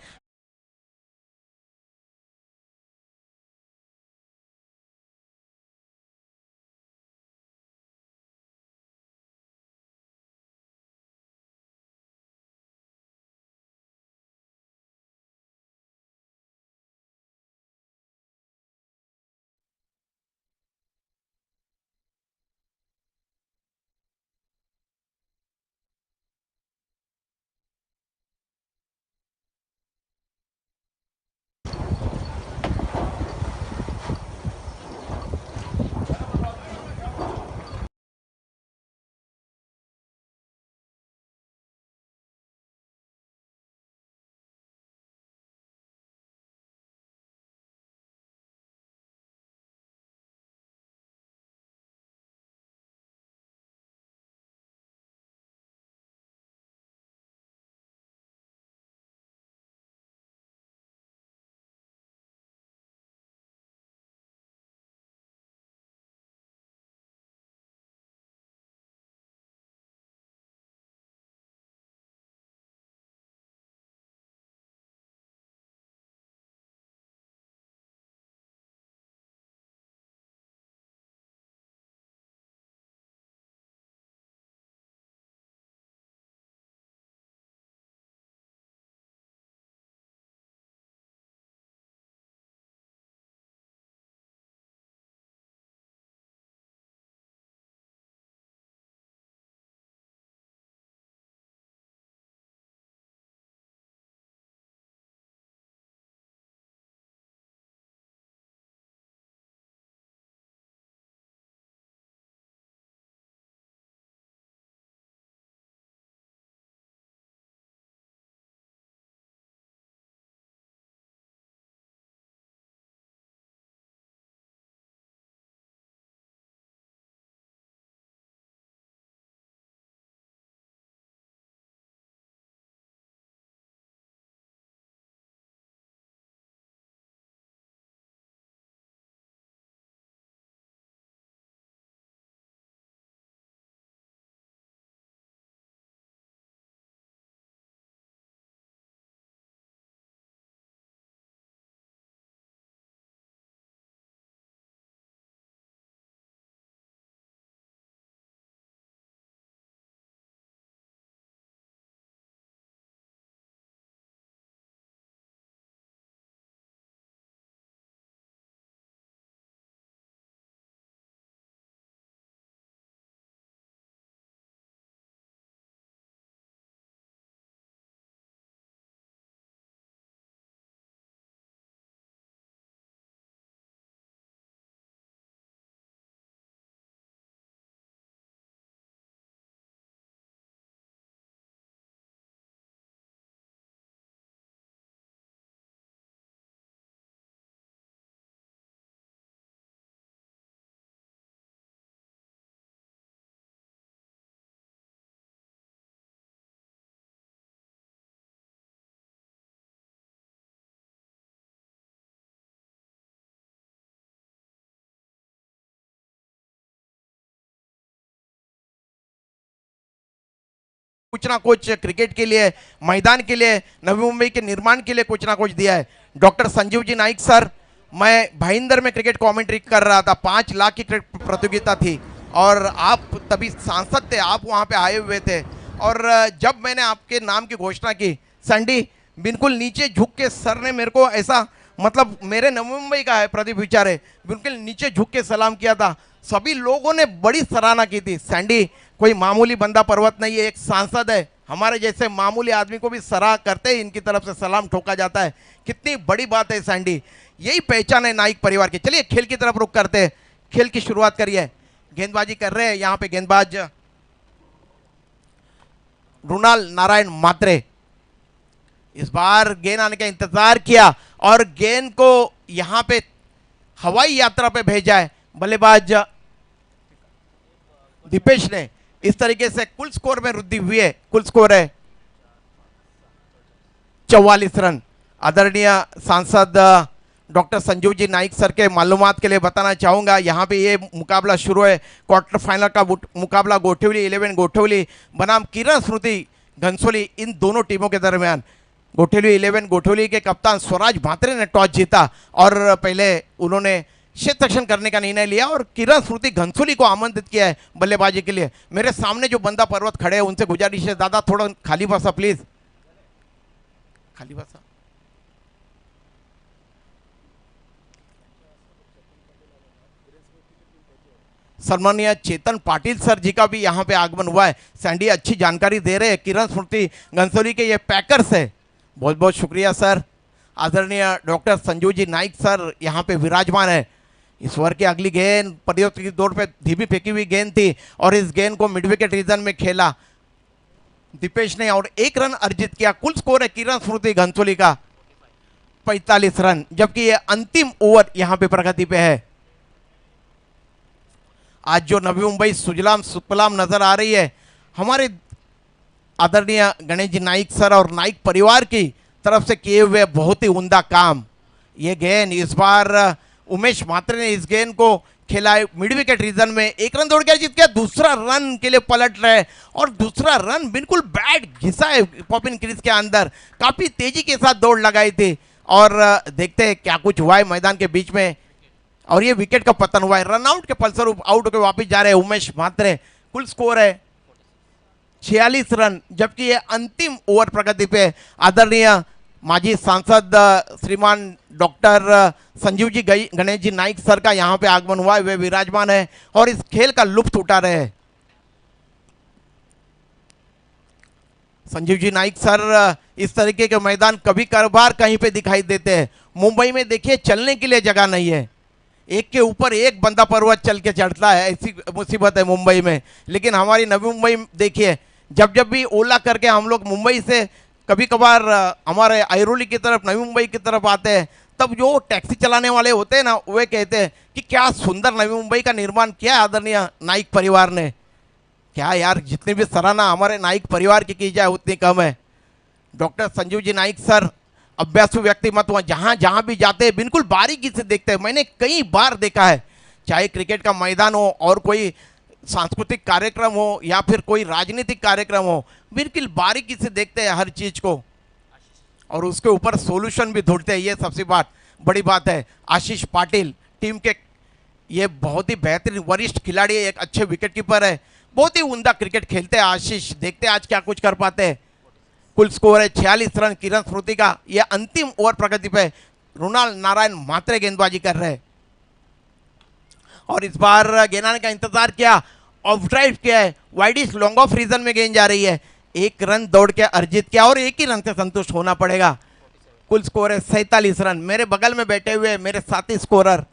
कुछ ना कुछ क्रिकेट के लिए, मैदान के लिए, नवी मुंबई के निर्माण के लिए कुछ ना कुछ दिया है। डॉक्टर संजीव जी नाइक सर, मैं भाईंदर में क्रिकेट कमेंट्री कर रहा था, 5 लाख की क्रिकेट प्रतियोगिता थी और आप तभी सांसद थे, आप वहां पे आए हुए थे। और जब मैंने आपके नाम की घोषणा की, सैंडी बिल्कुल नीचे झुक के सर ने मेरे को ऐसा, मतलब मेरे नवी मुंबई का है प्रदीप विचारे, बिल्कुल नीचे झुक के सलाम किया था। सभी लोगों ने बड़ी सराहना की थी। सैंडी कोई मामूली बंदा पर्वत नहीं है, एक सांसद है, हमारे जैसे मामूली आदमी को भी सराह करते ही इनकी तरफ से सलाम ठोका जाता है। कितनी बड़ी बात है सैंडी, यही पहचान है नाइक परिवार की। चलिए खेल की तरफ रुख करते हैं, खेल की शुरुआत करिए। गेंदबाजी कर रहे हैं यहाँ पे गेंदबाज रुणाल नारायण मात्रे। इस बार गेंद आने का इंतजार किया और गेंद को यहां पे हवाई यात्रा पे भेजा है बल्लेबाज दीपेश ने। इस तरीके से कुल स्कोर में वृद्धि हुई है। कुल स्कोर है 44 रन। आदरणीय सांसद डॉक्टर संजीव जी नाइक सर के मालूमात के लिए बताना चाहूंगा, यहाँ पे ये मुकाबला शुरू है। क्वार्टर फाइनल का मुकाबला गोठिवली 11 गोठिवली बनाम किरण स्मृति घनसोली, इन दोनों टीमों के दरमियान। गोठिवली 11 गोठिवली के कप्तान स्वराज भात्रे ने टॉस जीता और पहले उन्होंने क्षेत्र रक्षण करने का निर्णय लिया और किरण स्मृति घनसोली को आमंत्रित किया है बल्लेबाजी के लिए। मेरे सामने जो बंदा पर्वत खड़े हैं उनसे गुजारिश है, दादा थोड़ा खाली बसा प्लीज, खाली बसा। सम्मानीय चेतन पाटिल सर जी का भी यहाँ पे आगमन हुआ है। सैंडी अच्छी जानकारी दे रहे हैं, किरण स्मृति घनसोली के ये पैकर्स है। बहुत बहुत शुक्रिया सर। आदरणीय डॉक्टर संजीव जी नाइक सर यहाँ पे विराजमान है। इस ओवर की अगली गेंद परिवर्तन की दौड़ पे धीमी फेंकी हुई गेंद थी और इस गेंद को मिड विकेट रीजन में खेला दीपेश ने और 1 रन अर्जित किया। कुल स्कोर है किरण स्मृति घनसोली का 45 रन, जबकि ये अंतिम ओवर यहाँ पे प्रगति पे है। आज जो नवी मुंबई सुजलाम सुफलाम नजर आ रही है, हमारे आदरणीय गणेश जी नाइक सर और नाइक परिवार की तरफ से किए हुए बहुत ही उम्दा काम। ये गेंद इस बार उमेश मात्रे ने इस गेंद को खेला है मिड विकेट रीजन में, 1 रन दौड़ के जीत गया। दूसरा रन के लिए पलट रहे और दूसरा रन बिल्कुल बैट घिसा है पॉपिन क्रीज के अंदर, काफी तेजी के साथ दौड़ लगाई थी। और देखते हैं क्या कुछ हुआ है मैदान के बीच में, और ये विकेट का पतन हुआ है। रन आउट के फलस्वरूप आउट होकर वापिस जा रहे हैं उमेश मात्रे। कुल स्कोर है 46 रन, जबकि ये अंतिम ओवर प्रगति पे। आदरणीय माजी सांसद श्रीमान डॉक्टर संजीव जी गणेश जी नाइक सर का यहाँ पे आगमन हुआ है, वे विराजमान है और इस खेल का लुत्फ उठा रहे हैं। संजीव जी नाइक सर इस तरीके के मैदान कभी कभार कहीं पे दिखाई देते हैं। मुंबई में देखिए चलने के लिए जगह नहीं है, एक के ऊपर एक बंदा पर्वत चल के चढ़ता है, ऐसी मुसीबत है मुंबई में। लेकिन हमारी नवी मुंबई देखिए, जब जब भी ओला करके हम लोग मुंबई से कभी कभार हमारे ऐरोली की तरफ नवी मुंबई की तरफ आते हैं, तब जो टैक्सी चलाने वाले होते हैं ना, वे कहते हैं कि क्या सुंदर नवी मुंबई का निर्माण किया है आदरणीय नाइक परिवार ने। क्या यार, जितनी भी सराहना हमारे नाइक परिवार की जाए उतनी कम है। डॉक्टर संजीव जी नाइक सर अभ्यासु व्यक्तिमत्व, जहाँ जहाँ भी जाते हैं बिल्कुल बारीकी से देखते हैं। मैंने कई बार देखा है, चाहे क्रिकेट का मैदान हो और कोई सांस्कृतिक कार्यक्रम हो या फिर कोई राजनीतिक कार्यक्रम हो, बिल्कुल बारीकी से देखते हैं हर चीज को और उसके ऊपर सॉल्यूशन भी ढूंढते हैं। ये सबसे बड़ी बात है। आशीष पाटिल टीम के ये बहुत ही बेहतरीन वरिष्ठ खिलाड़ी है, एक अच्छे विकेट कीपर है, बहुत ही उम्दा क्रिकेट खेलते हैं आशीष। देखते हैं आज क्या कुछ कर पाते हैं। कुल स्कोर है 46 रन किरण स्मृति का। यह अंतिम ओवर प्रगति पे रुणाल नारायण मात्रे गेंदबाजी कर रहे हैं और इस बार गेंद आने का इंतजार किया, ऑफ ड्राइव किया है, वाइडिश लॉन्ग ऑफ रीजन में गेंद जा रही है। 1 रन दौड़ के अर्जित किया और 1 ही रन से संतुष्ट होना पड़ेगा। कुल स्कोर है 47 रन। मेरे बगल में बैठे हुए मेरे साथी स्कोरर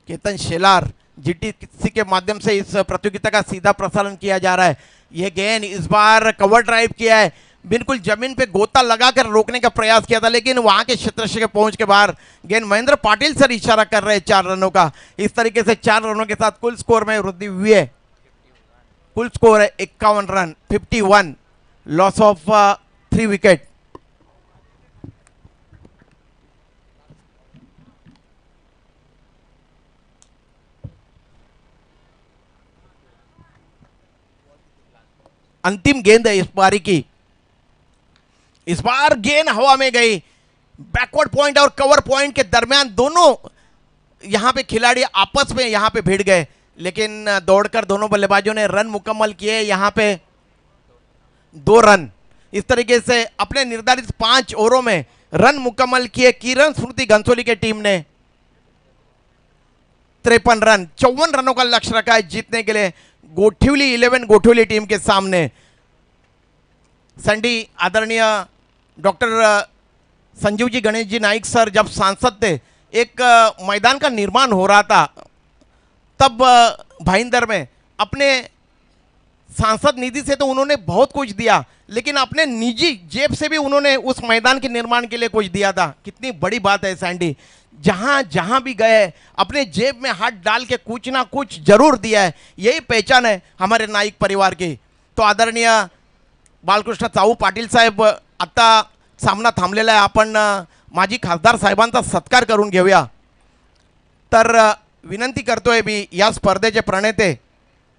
केतन शेलार, जीटीसी के माध्यम से इस प्रतियोगिता का सीधा प्रसारण किया जा रहा है। यह गेंद इस बार कवर ड्राइव किया है, बिल्कुल जमीन पे गोता लगाकर रोकने का प्रयास किया था, लेकिन वहां के क्षेत्र से पहुंच के बाहर गेंद महेंद्र पाटिल सर इशारा कर रहे हैं 4 रनों का। इस तरीके से 4 रनों के साथ कुल स्कोर में वृद्धि हुई है। कुल स्कोर है 51 रन, 51, लॉस ऑफ 3 विकेट। अंतिम गेंद है इस पारी की। इस बार गेंद हवा में गई, बैकवर्ड पॉइंट और कवर पॉइंट के दरमियान दोनों यहां पे खिलाड़ी आपस में यहां पे भिड़ गए, लेकिन दौड़कर दोनों बल्लेबाजों ने रन मुकम्मल किए। यहां पे 2 रन इस तरीके से अपने निर्धारित 5 ओवरों में रन मुकम्मल किए। किरण स्मृति घनसोली की टीम ने 53 रन 54 रनों का लक्ष्य रखा है जीतने के लिए गोठिवली 11 गोठिवली टीम के सामने। संडी आदरणीय डॉक्टर संजीव जी गणेश जी नाइक सर जब सांसद थे, एक मैदान का निर्माण हो रहा था, तब भाईंदर में अपने सांसद निधि से तो उन्होंने बहुत कुछ दिया, लेकिन अपने निजी जेब से भी उन्होंने उस मैदान के निर्माण के लिए कुछ दिया था। कितनी बड़ी बात है सैंडी, जहां जहां भी गए अपने जेब में हाथ डाल के कुछ ना कुछ जरूर दिया है। यही पहचान है हमारे नाईक परिवार की। तो आदरणीय बालकृष्ण चाऊ पाटील साहेब, आता सामना थांबलेला आहे, आपण माजी खासदार साहेबांचा सत्कार करून घेऊया। तर विनंती करतोय मी या स्पर्धेचे प्रणेते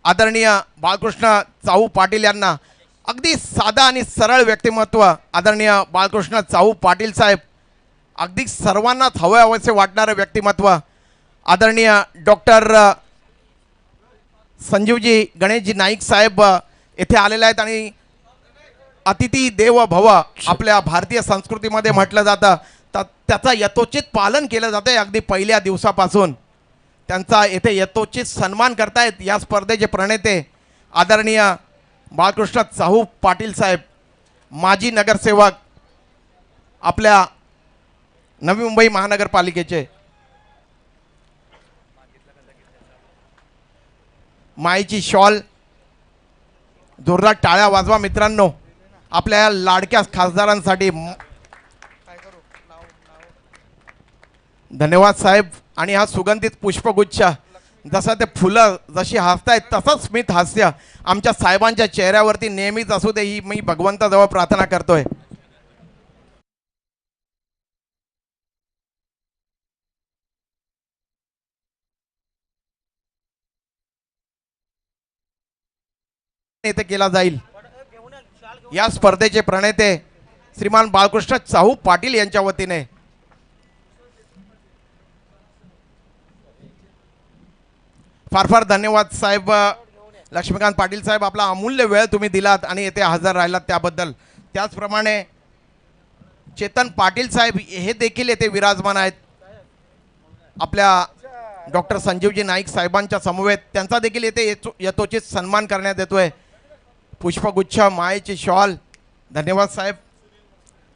आदरणीय बालकृष्ण चाऊ पाटील यांना, अगदी साधा आणि सरळ व्यक्तिमत्व आदरणीय बालकृष्ण चाऊ पाटील साहेब, अगदी सर्वांनाच हवंसे वाटणारे व्यक्तिमत्व आदरणीय डॉक्टर संजीवजी गणेशजी नाईक साहेब येथे आलेले आहेत। आणि अतिथी देव भव आपल्या भारतीय संस्कृतीमध्ये म्हटलं जातं, त्याचा यथोचित पालन केलं जातं। अगदी पहिल्या दिवसापासून त्यांचा येथे यथोचित सन्मान करतायत या स्पर्धेचे प्रणेते आदरणीय बालकृष्ण चाहू पाटील साहेब, माजी नगरसेवक आपल्या नवी मुंबई महानगरपालिकेचे। माईची शॉल, जोरदार टाळ्या वाजवा मित्रांनो आपल्या लाडक्या खासदारांसाठी। धन्यवाद साहेब। आणि हा सुगंधित पुष्पगुच्छ, जसं ते फुलं जशी हसतायत तसंच स्मित हास्य आमच्या साहेबांच्या चेहऱ्यावरती नेहमीच असू दे, ही मी भगवंताजवळ प्रार्थना करतोय। येथे केला जाईल। या स्पर्धेचे प्रणेते श्रीमान बालकृष्ण चाहू पाटील यांच्या वतीने फार फार धन्यवाद साहेब। लक्ष्मीकांत पाटील साहेब, आपला अमूल्य वेळ तुम्ही दिलात आणि येथे हजर राहिलात त्याबद्दल। त्याचप्रमाणे चेतन पाटील साहेब हे देखील येथे विराजमान आहेत आपल्या डॉक्टर संजीवजी नाईक साहेबांच्या समवेत। त्यांचा देखील येथे यथोचित सन्मान करण्यात येतोय। पुष्पगुच्छ, मायेची शॉल, धन्यवाद साहेब।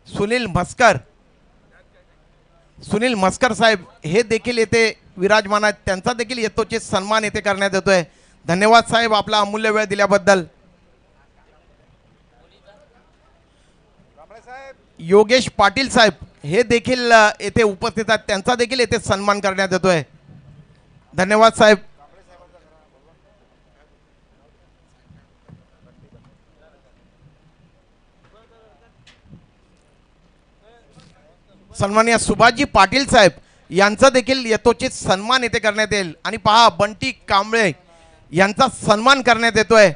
सुनील मस्कर साहेब हे देखील येथे विराजमान आहेत, त्यांचा देखील यथोचित सन्मान येथे करण्यात येतोय। धन्यवाद साहेब आपला अमूल्य वेळ दिल्याबद्दल। योगेश पाटील साहेब हे देखील येथे उपस्थित आहेत, त्यांचा देखील येथे सन्मान करण्यात येतोय। धन्यवाद साहेब। सन्माननीय सुभाषजी पाटील साहेब यांचा देखील यथोचित सन्मान येथे करण्यात येईल। आणि पहा, बंटी कांबळे यांचा सन्मान करण्यात येतोय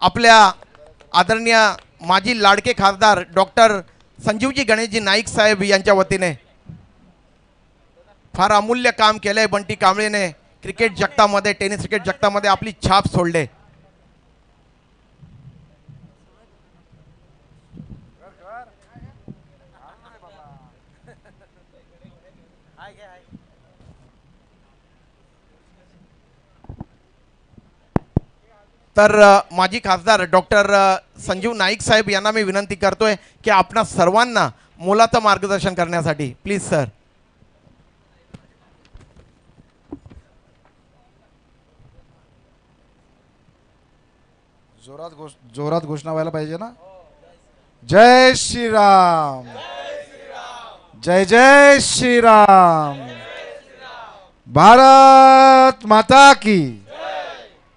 आपल्या आदरणीय माजी लाडके खासदार डॉक्टर संजीवजी गणेशजी नाईक साहेब यांच्या वतीने। फार अमूल्य काम केलंय बंटी कांबळेने, क्रिकेट जगतामध्ये, टेनिस क्रिकेट जगतामध्ये आपली छाप सोडले। तर माजी खासदार डॉक्टर संजीव नाईक साहेब यांना मी विनंती करतोय की आपणा सर्वांना मोलाचं मार्गदर्शन करण्यासाठी प्लीज सर। जोरात घोषणा व्हायला पाहिजे ना। जय श्रीराम, जय जय श्रीराम, भारत माता की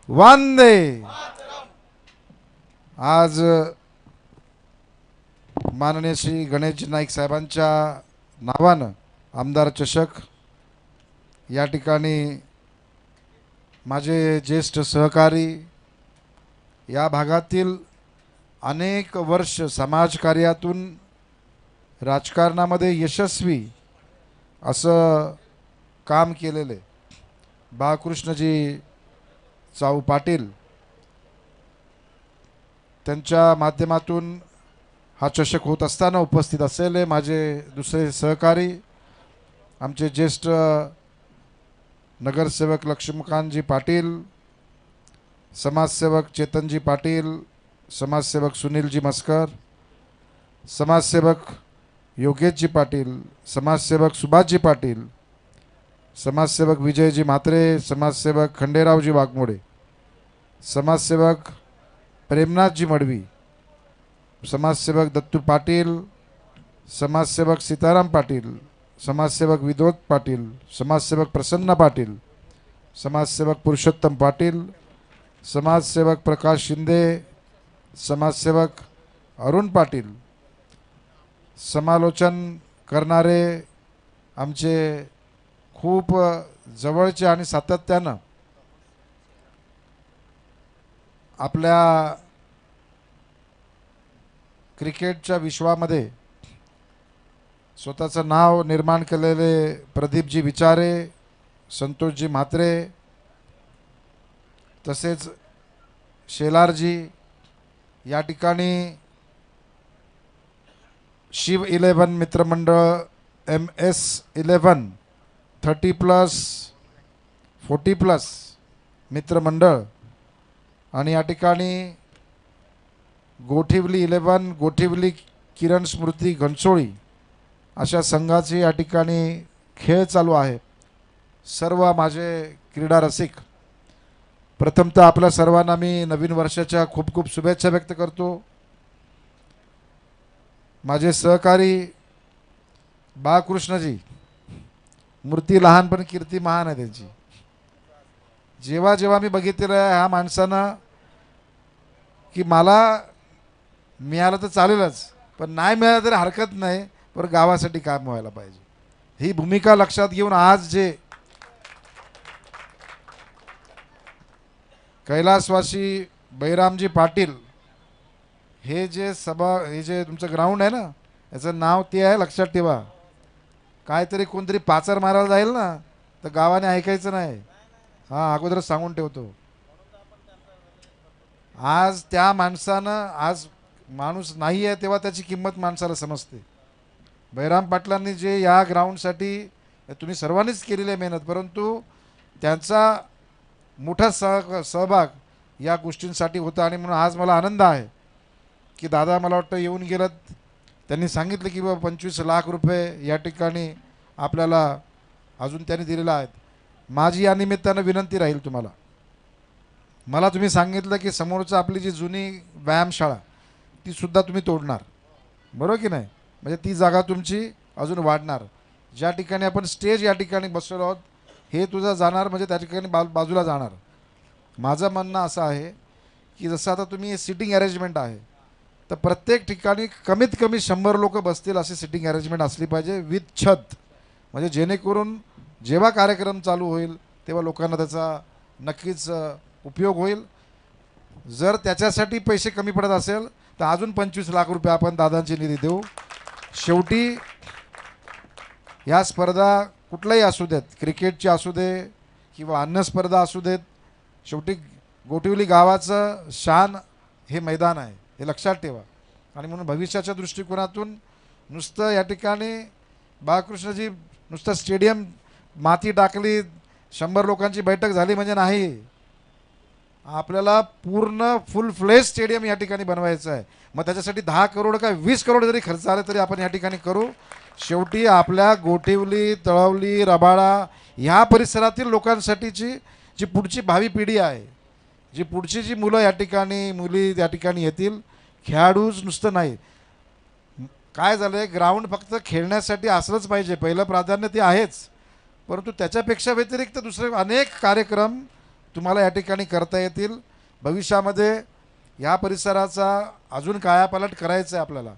वंदे। आज माननीय श्री गणेशजी नाईक साहेबांच्या नावानं आमदार चषक या ठिकाणी माझे ज्येष्ठ सहकारी, या भागातील अनेक वर्ष समाजकार्यातून राजकारणामध्ये यशस्वी असं काम केलेले बाळकृष्णजी चाऊ पाटील, त्यांच्या माध्यमातून हा चषक होत असताना उपस्थित असलेले माझे दुसरे सहकारी, आमचे ज्येष्ठ नगरसेवक लक्ष्मीकांतजी पाटील, समाजसेवक चेतनजी पाटील, समाजसेवक सुनीलजी मस्कर, समाजसेवक योगेशजी पाटील, समाजसेवक सुभाषजी पाटील, समाजसेवक विजयजी म्हात्रे, समाजसेवक खंडेरावजी वाघमोडे, समाजसेवक प्रेमनाथजी मडवी, समाजसेवक दत्तू पाटील, समाजसेवक सीताराम पाटील, समाजसेवक विनोद पाटील, समाजसेवक प्रसन्न पाटील, समाजसेवक पुरुषोत्तम पाटील, समाजसेवक प्रकाश शिंदे, समाजसेवक अरुण पाटील, समालोचन करणारे आमचे खूप जवळचे आणि सातत्यानं आपल्या क्रिकेटच्या विश्वामध्ये स्वतःचं नाव निर्माण केलेले प्रदीपजी विचारे, संतोषजी म्हात्रे, तसेच शेलारजी, या ठिकाणी शिव 11 मित्रमंडळ, MS11 30+ 40+ मित्रमंडळ, आणि या ठिकाणी गोठिवली 11, गोठिवली किरण स्मृती घनसोळी अशा संघाचे या ठिकाणी खेळ चालू आहे. सर्व माझे क्रीडा रसिक, प्रथमतः आपल्या सर्वांना मी नवीन वर्षाच्या खूप खूप शुभेच्छा व्यक्त करतो. माझे सहकारी बाळकृष्णजी, मूर्ती लहान पण कीर्ती महान आहे त्यांची. जेव्हा जेव्हा मी बघितलेलं आहे ह्या माणसानं की मला मिळालं तर चालेलच, पण नाही मिळालं तरी हरकत नाही, पण गावासाठी काम व्हायला पाहिजे, ही भूमिका लक्षात घेऊन आज जे कैलासवासी बैरामजी पाटील हे जे हे जे तुमचं ग्राउंड आहे ना, याचं नाव ते आहे, लक्षात ठेवा. काहीतरी कोणतरी पाचार मारायला जाईल ना तर गावाने ऐकायचं नाही. हां, अगोदरच सांगून ठेवतो. आज त्या माणसानं, आज माणूस नाही आहे तेव्हा त्याची किंमत माणसाला समजते. बैराम पाटलांनी जे या ग्राउंडसाठी तुम्ही सर्वांनीच केलेली आहे मेहनत, परंतु त्यांचा मोठा सहभाग या गोष्टींसाठी होता. आणि म्हणून आज मला आनंद आहे की दादा मला वाटतं येऊन गेलं, त्यांनी सांगितलं की बाबा 25 लाख रुपये या ठिकाणी आपल्याला अजून त्यांनी दिलेला आहेत. माझी या निमित्तानं विनंती राहील तुम्हाला, मला तुम्ही सांगितलं की समोरचं आपली जी जुनी व्यायामशाळा ती सुद्धा तुम्ही तोडणार, बरोबर की नाही? म्हणजे ती जागा तुमची अजून वाढणार. ज्या ठिकाणी आपण स्टेज या ठिकाणी बसलो आहोत हे तुझं जाणार, म्हणजे त्या ठिकाणी बाजूला जाणार. माझं म्हणणं असं आहे की जसं आता तुम्ही सिटिंग अरेंजमेंट आहे, तर प्रत्येक ठिकाणी कमीत कमी 100 लोक बसतील अशी सिटिंग अरेंजमेंट असली पाहिजे विथ छत, म्हणजे जेणेकरून जेव्हा कार्यक्रम चालू होईल तेव्हा लोकांना त्याचा नक्कीच उपयोग होईल. जर त्याच्यासाठी पैसे कमी पडत असेल तर अजून 25 लाख रुपये आपण दादांची निधी देऊ. शेवटी या स्पर्धा कुठल्याही असू देत, क्रिकेटची असू दे किंवा अन्य स्पर्धा असू देत, शेवटी गोठिवली गावाचं शान हे मैदान आहे, हे लक्षात ठेवा. आणि म्हणून भविष्याच्या दृष्टिकोनातून नुसतं या ठिकाणी बाळकृष्णजी नुसतं स्टेडियम माती टाकली 100 लोकांची बैठक झाली म्हणजे नाही, आपल्याला पूर्ण फुल फ्लेज स्टेडियम या ठिकाणी बनवायचं आहे. मग त्याच्यासाठी 10 करोड का 20 करोड जरी खर्च आले तरी आपण या ठिकाणी करू. शेवटी आपल्या गोठिवली, तळवली, रबाळा ह्या परिसरातील लोकांसाठीची जी पुढची भावी पिढी आहे, जी पुढची जी मुलं या ठिकाणी, मुली या ठिकाणी येतील, खेळाडूच नुसतं नाही. काय झालं आहे, ग्राउंड फक्त खेळण्यासाठी असलंच पाहिजे, पहिलं प्राधान्य ते आहेच, परंतु त्याच्यापेक्षा व्यतिरिक्त दुसरे अनेक कार्यक्रम तुम्हाला या ठिकाणी करता येतील. भविष्यामध्ये या परिसराचा अजून कायापालट करायचं आहे आपल्याला.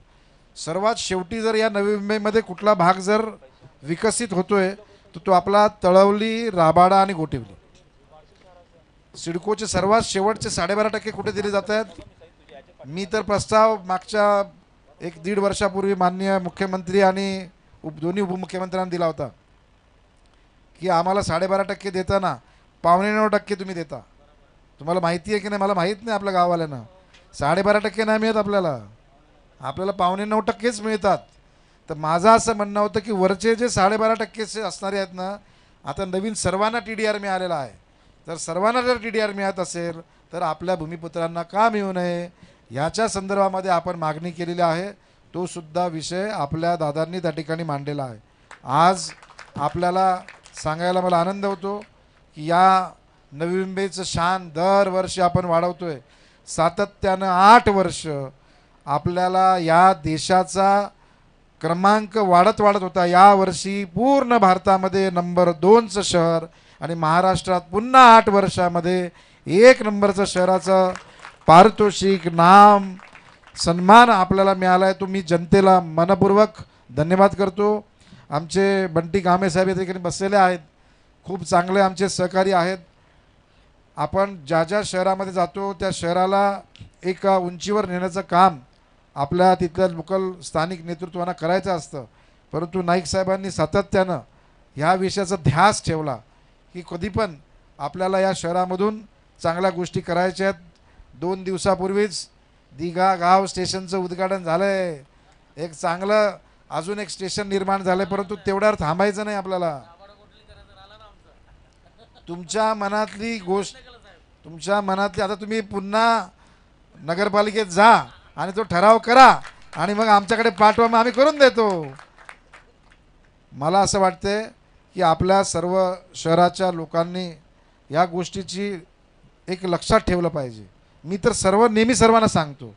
सर्वात शेवटी जर या नवी मुंबईमध्ये कुठला भाग जर विकसित होतोय तर तो आपला तळवली, राबाडा आणि गोठिवली. सिडकोचे सर्वात शेवटचे 12.5% कुठे दिले जात आहेत? मी तर प्रस्ताव मागच्या 1-1.5 वर्षापूर्वी माननीय मुख्यमंत्री आणि दोन्ही उपमुख्यमंत्र्यांना दिला होता की आम्हाला 12.5% देताना 9.25% तुम्ही देता. तुम्हाला माहिती आहे की नाही मला माहीत नाही, आपल्या गाववाल्यांना 12.5% नाही मिळत आपल्याला 9.25%च मिळतात. तर माझं असं म्हणणं होतं की वरचे जे 12.5% असणारे आहेत ना, आता नवीन सर्वांना TDR मिळालेला आहे. तर सर्वांना जर TDR मिळत असेल तर आपल्या भूमिपुत्रांना का मिळू नये ह्याच्या संदर्भामध्ये आपण मागणी केलेली आहे. तो सुद्धा विषय आपल्या दादांनी त्या ठिकाणी मांडलेला आहे. आज आपल्याला सांगायला मला आनंद होतो की या नवी मुंबईचं शान दरवर्षी आपण वाढवतोय. सातत्यानं 8 वर्ष आपल्याला या देशाचा क्रमांक वाढत होता. यावर्षी पूर्ण भारतामध्ये नंबर 2चं शहर आणि महाराष्ट्रात पुन्हा 8 वर्षामध्ये 1 नंबरचं शहराचं पारितोषिक नाम सन्मान आपल्याला मिळाला आहे. तो मी जनतेला मनपूर्वक धन्यवाद करतो. आमचे बंटी कांबळे साहेब या ठिकाणी बसलेले आहेत, खूप चांगले आमचे सहकारी आहेत. आपण ज्या ज्या शहरामध्ये जातो त्या शहराला एका उंचीवर नेण्याचं काम आपल्या तिथल्या लोकल स्थानिक नेतृत्वांना करायचं असतं. परंतु नाईक साहेबांनी सातत्यानं ह्या विषयाचा ध्यास ठेवला की कधी पण आपल्याला या शहरामधून चांगल्या गोष्टी करायच्या आहेत. 2 दिवसापूर्वीच दिघा गाव स्टेशनचं उद्घाटन झालं आहे. एक चांगलं अजून एक स्टेशन निर्माण झालं आहे, परंतु तेवढ्यावर थांबायचं नाही आपल्याला. तुमच्या मनातली गोष्ट तुमच्या मनातली आता तुम्ही पुन्हा नगरपालिकेत जा आणि तो ठराव करा आणि मग आमच्याकडे पाठवा, मग आम्ही करून देतो. मला असं वाटते की आपल्या सर्व शहराच्या लोकांनी या गोष्टीची एक लक्षात ठेवलं पाहिजे. मी तर नेहमी सर्वांना सांगतो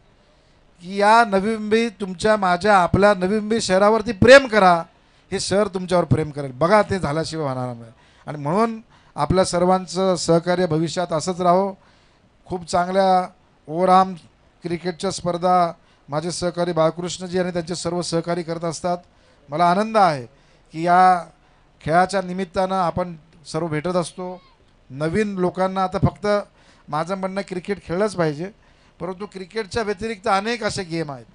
की या नवी मुंबई तुमच्या माझ्या आपल्या नवी मुंबई शहरावरती प्रेम करा. हे शहर तुमच्यावर प्रेम करेल, बघा ते झाल्याशिवाय होणार नाही. आणि म्हणून आपल्या सर्वांचं सहकार्य भविष्यात असंच राहो. खूप चांगल्या ओव्हरआर्म क्रिकेटच्या स्पर्धा माझे सहकारी बाळकृष्णजी आणि त्यांचे सर्व सहकारी करत असतात. मला आनंद आहे की या खेळाच्या निमित्तानं आपण सर्व भेटत असतो. नवीन लोकांना आता फक्त माझं म्हणणं क्रिकेट खेळलंच पाहिजे, परंतु क्रिकेटच्या व्यतिरिक्त अनेक असे गेम आहेत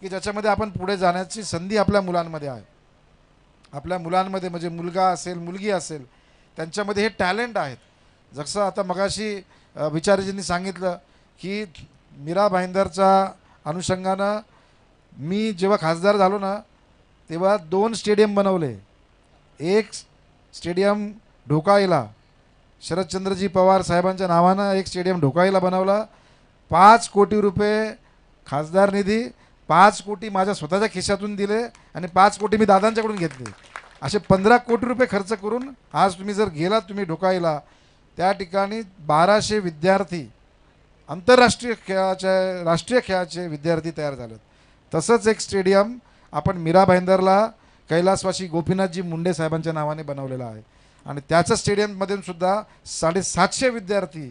की ज्याच्यामध्ये आपण पुढे जाण्याची संधी आपल्या मुलांमध्ये आहे. आपल्या मुलांमध्ये म्हणजे मुलगा असेल मुलगी असेल त्यांच्यामध्ये हे टॅलेंट आहेत. जसं आता मगाशी विचारजींनी सांगितलं की मीरा भाईंदरच्या अनुषंगानं मी जेव्हा खासदार झालो ना तेव्हा 2 स्टेडियम बनवले. एक स्टेडियम ढोकाईला शरदचंद्रजी पवार साहेबांच्या नावानं एक स्टेडियम ढोकाईला बनवला. 5 कोटी रुपये खासदार निधी, 5 कोटी माझ्या स्वतःच्या खिशातून दिले आणि 5 कोटी मी दादांच्याकडून घेतले. असे 15 कोटी रुपये खर्च करून आज तुम्ही जर गेलात तुम्ही ढोकाईला त्या ठिकाणी 1200 विद्यार्थी आंतरराष्ट्रीय खेळाचे राष्ट्रीय खेळाचे विद्यार्थी तयार झालेत. तसंच एक स्टेडियम आपण मीरा भाईंदरला कैलासवासी गोपीनाथजी मुंडे साहेबांच्या नावाने बनवलेला आहे आणि त्याच्या स्टेडियममधून सुद्धा 750 विद्यार्थी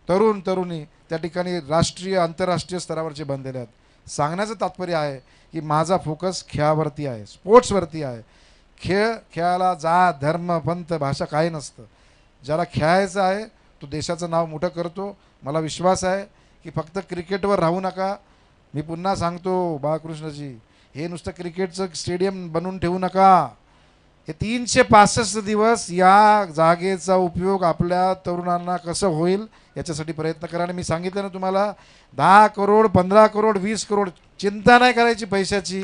तरुण तरुणी त्या ठिकाणी राष्ट्रीय आंतरराष्ट्रीय स्तरावरचे बनलेले आहेत. सांगण्याचं तात्पर्य आहे की माझा फोकस खेळावरती आहे, स्पोर्ट्सवरती आहे. खेळाला जात धर्म पंथ भाषा काही नसतं. ज्याला खेळायचं आहे तो देशाचं नाव मोठं करतो. मला विश्वास आहे की फक्त क्रिकेटवर राहू नका. मी पुन्हा सांगतो बाळकृष्णजी, हे नुसतं क्रिकेटचं स्टेडियम बनवून ठेवू नका. हे 365 दिवस या जागेचा उपयोग आपल्या तरुणांना कसं होईल याच्यासाठी प्रयत्न करा. आणि मी सांगितलं ना तुम्हाला 10 करोड 15 करोड 20 करोड चिंता नाही करायची पैशाची.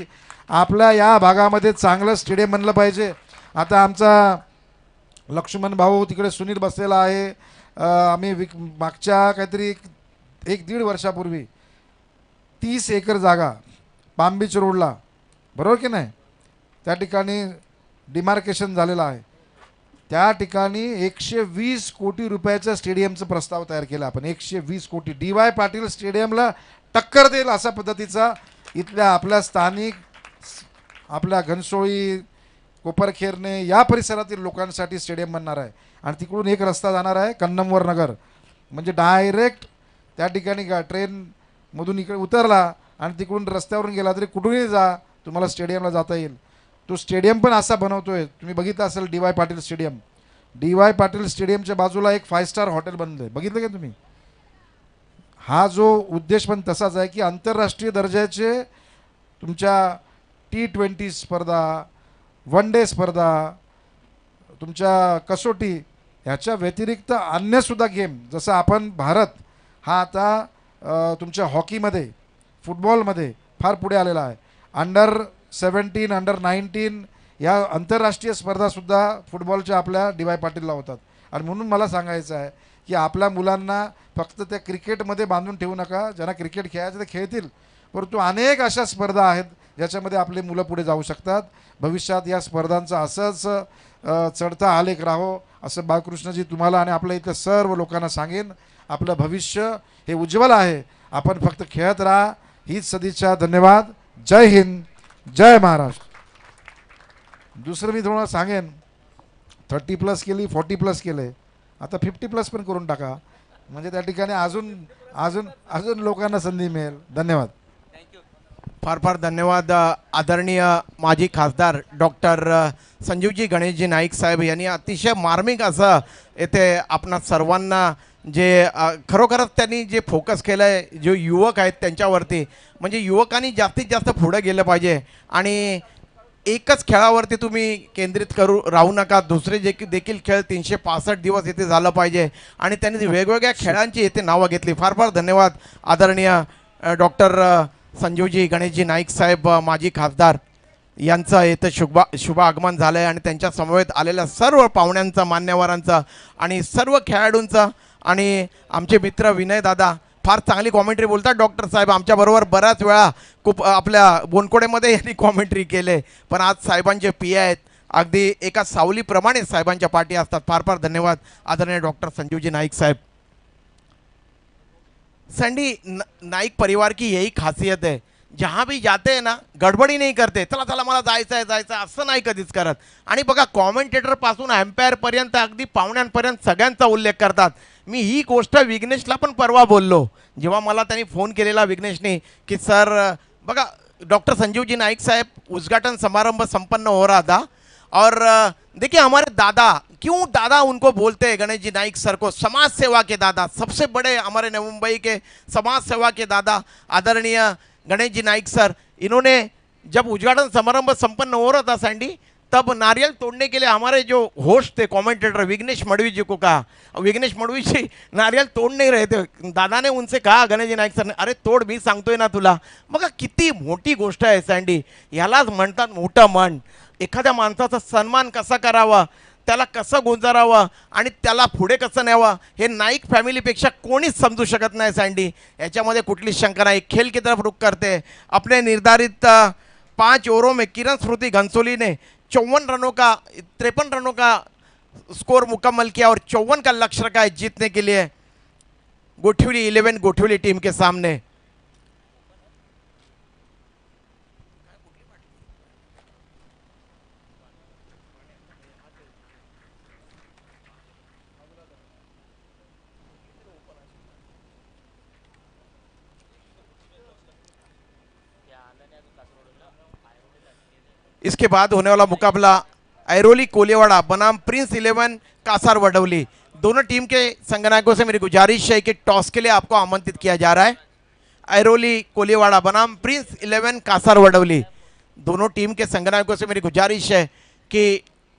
आपल्या या भागामध्ये चांगलं स्टेडियम बनलं पाहिजे. आता आमचा लक्ष्मण भाऊ तिकडे सुनील बसलेला आहे. आम्ही मागच्या काहीतरी 1-1.5 वर्षापूर्वी 30 एकर जागा पाम बीच रोडला, बरोबर की नाही, त्या ठिकाणी डिमार्केशन झालेलं आहे. त्या ठिकाणी 120 कोटी रुपयाच्या स्टेडियमचा प्रस्ताव तयार केला आपण. 120 कोटी DY पाटील स्टेडियमला टक्कर देईल अशा पद्धतीचा इथल्या आपल्या स्थानिक आपल्या घनसोळी कोपरखेरणे या परिसरातील लोकांसाठी स्टेडियम बनणार आहे. आणि तिकडून एक रस्ता जाणार आहे कन्नमवर नगर, म्हणजे डायरेक्ट त्या ठिकाणी ट्रेनमधून इकडे उतरला आणि तिकडून रस्त्यावरून गेला तरी कुठूनही जा तुम्हाला स्टेडियमला जाता येईल. तो स्टेडियम पण असा बनवतोय, तुम्ही बघितलं असेल DY Patil stadium. DY Patil स्टेडियमच्या बाजूला एक 5 स्टार हॉटेल बनलं आहे, बघितलं का तुम्ही? हा जो उद्देश पण तसाच आहे की आंतरराष्ट्रीय दर्जाचे तुमच्या T20 स्पर्धा, वन डे स्पर्धा, तुमच्या कसोटी ह्याच्या व्यतिरिक्त अन्यसुद्धा गेम, जसं आपण भारत हा आता तुमच्या हॉकीमध्ये, फुटबॉलमध्ये फार पुढे आलेला आहे. अंडर 17, अंडर 19 या आंतरराष्ट्रीय स्पर्धासुद्धा फुटबॉलच्या आपल्या DY पाटीलला होतात. आणि म्हणून मला सांगायचं आहे की आपल्या मुलांना फक्त त्या क्रिकेटमध्ये बांधून ठेवू नका. ज्यांना क्रिकेट खेळायचं ते खेळतील, परंतु अनेक अशा स्पर्धा आहेत ज्याच्यामध्ये आपले मुलं पुढे जाऊ शकतात. भविष्यात या स्पर्धांचा असंच चढता आलेख राहो असं बाळकृष्णजी तुम्हाला आणि आपल्या इथल्या सर्व लोकांना सांगेन. आपलं भविष्य हे उज्ज्वल आहे. आपण फक्त खेळत राहा, हीच सदिच्छा. धन्यवाद. जय हिंद, जय महाराष्ट्र. दुसरं मी तुम्हाला सांगेन, 30+ केली, 40+ केले, आता 50+ पण करून टाका, म्हणजे त्या ठिकाणी अजून अजून अजून लोकांना संधी मिळेल. धन्यवाद. फार फार धन्यवाद. आदरणीय माजी खासदार डॉक्टर संजीवजी गणेशजी नाईक साहेब यांनी अतिशय मार्मिक असं येथे आपणा सर्वांना जे खरोखरच त्यांनी जे फोकस केलं आहे, जे युवक आहेत त्यांच्यावरती, म्हणजे युवकांनी जास्तीत जास्त पुढे गेलं पाहिजे आणि एकच खेळावरती तुम्ही केंद्रित राहू नका. दुसरे जे देखील खेळ 365 दिवस येथे झालं पाहिजे आणि त्यांनी वेगवेगळ्या खेळांची येथे नावं घेतली. फार फार धन्यवाद. आदरणीय डॉक्टर संजीवजी गणेशजी नाईक साहेब माजी खासदार यांचं येथे शुभ आगमन झालं आहे आणि त्यांच्या समवेत आलेल्या सर्व पाहुण्यांचं, मान्यवरांचं आणि सर्व खेळाडूंचं आणि आमचे मित्र विनय दादा फार चांगली कॉमेंट्री बोलतात. डॉक्टर साहेब आमच्याबरोबर बऱ्याच वेळा खूप आपल्या बोनकोडेमध्ये यांनी कॉमेंट्री केले, पण आज साहेबांचे PA आहेत, अगदी एका सावलीप्रमाणे साहेबांच्या पाठी असतात. फार फार धन्यवाद आदरणीय डॉक्टर संजीवजी नाईक साहेब. सैंडी नाइक परिवार की यही खासियत है, जहाँ भी जाते हैं ना गडबडी नहीं करते, चला चला मला जायचं आहे असं नाही कधीच करत. आणि बघा कॉमेंटेटरपासून अम्पायरपर्यंत अगदी पाहुण्यांपर्यंत सगळ्यांचा उल्लेख करतात. मी ही गोष्ट विघ्नेशला पण परवा बोललो, जेव्हा मला त्यांनी फोन केलेला विघ्नेशने की सर बघा डॉक्टर संजीवजी नाईक साहेब उद्घाटन समारंभ संपन्न हो रहा था और देखिए हमारे दादा, क्यों दादा उनको बोलते हैं गणेश जी नाइक सर को, समाज सेवा के दादा, सबसे बड़े हमारे नवी मुंबई के समाज सेवा के दादा आदरणीय गणेश जी नाइक सर, इन्होंने जब उद्घाटन समारंभ संपन्न हो रहा था सैंडी, तब नारियल तोड़ने के लिए हमारे जो होस्ट थे कमेंटेटर विघ्नेश मडवी जी को कहा. विघ्नेश मडवी जी नारियल तोड़ नहीं रहे थे, दादा ने उनसे कहा गणेश जी नाईक सर ने, अरे तोड़ मी सांगतोय ना तुला. बघा किती मोठी गोष्ट आहे सैंडी, यालाच म्हणतात मोठं मन. एखाद्या माणसाचा सन्मान कसा करावा, त्याला कसं गुंजारावं आणि त्याला पुढे कसं न्यावं हे नाईक फॅमिलीपेक्षा कोणीच समजू शकत नाही सैंडी. याच्यामध्ये कुठलीच शंका नाही. खेल की तरफ रुख करते. अपने निर्धारित 5 ओवरों में किरण स्मृति घनसोली ने 53 रनों का स्कोर मुकम्मल किया और 54 का लक्ष्य रखा है जीतने के लिए गोठिवली 11 गोठिवली टीम के सामने. इसके बाद होने वाला मुकाबला ऐरोली कोलिवाड़ा बनाम प्रिंस 11 कासार वडवली. दोनों टीम के संगनायकों से मेरी गुजारिश है कि टॉस के लिए आपको आमंत्रित किया जा रहा है. ऐरोली कोलिवाड़ा बनाम प्रिंस 11 कासार वडवली, दोनों टीम के संगनायकों से मेरी गुजारिश है कि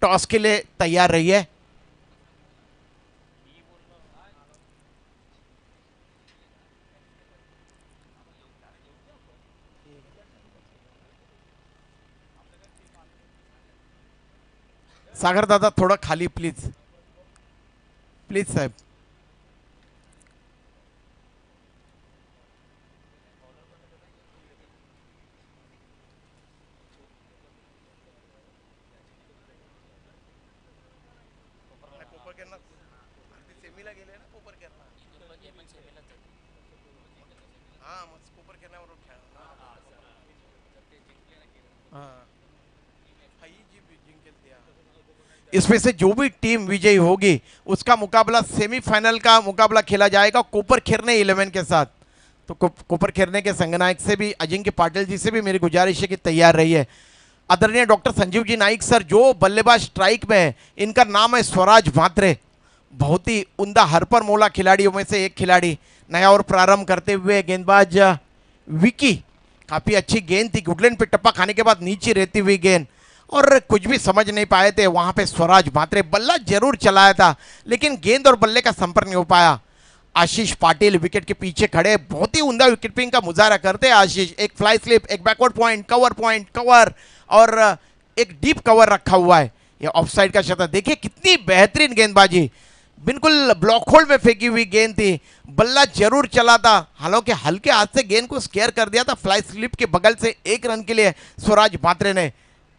टॉस के लिए तैयार रहिए. सागर दादा थोड़ा खाली प्लीज, प्लीज साहब. इसमें से जो भी टीम विजयी होगी उसका मुकाबला सेमीफाइनल का मुकाबला खेला जाएगा कोपर खिरने 11 के साथ. तो कोपर खिरने के संगनायक से भी अजिंक्य पाटिल जी से भी मेरी गुजारिश है कि तैयार रहिए. आदरणीय डॉक्टर संजीव जी नाइक सर जो बल्लेबाज स्ट्राइक में है, इनका नाम है स्वराज म्हात्रे. बहुत ही उम्दा हरपर मोला खिलाड़ियों में से एक खिलाड़ी। नया ओवर प्रारंभ करते हुए गेंदबाज विकी, काफी अच्छी गेंद थी, गुडलैंड पे टप्पा खाने के बाद नीचे रहती हुई गेंद, और कुछ भी समझ नहीं पाए थे वहां पे स्वराज म्हात्रे। बल्ला जरूर चलाया था लेकिन गेंद और बल्ले का संपर्क नहीं हो पाया। आशीष पाटिल विकेट के पीछे खड़े, बहुत ही उम्दा विकेट कीपिंग का मुजाहरा करते हैं आशीष। एक फ्लाई स्लिप, एक बैकवर्ड पॉइंट, कवर और एक डीप कवर रखा हुआ है। ये ऑफसाइड का शतक, देखिए कितनी बेहतरीन गेंदबाजी, बिल्कुल ब्लॉक होल्ड में फेंकी हुई गेंद थी। बल्ला जरूर चला था, हालांकि हल्के हाथ से गेंद को स्केयर कर दिया था फ्लाई स्लिप के बगल से। एक रन के लिए स्वराज म्हात्रे ने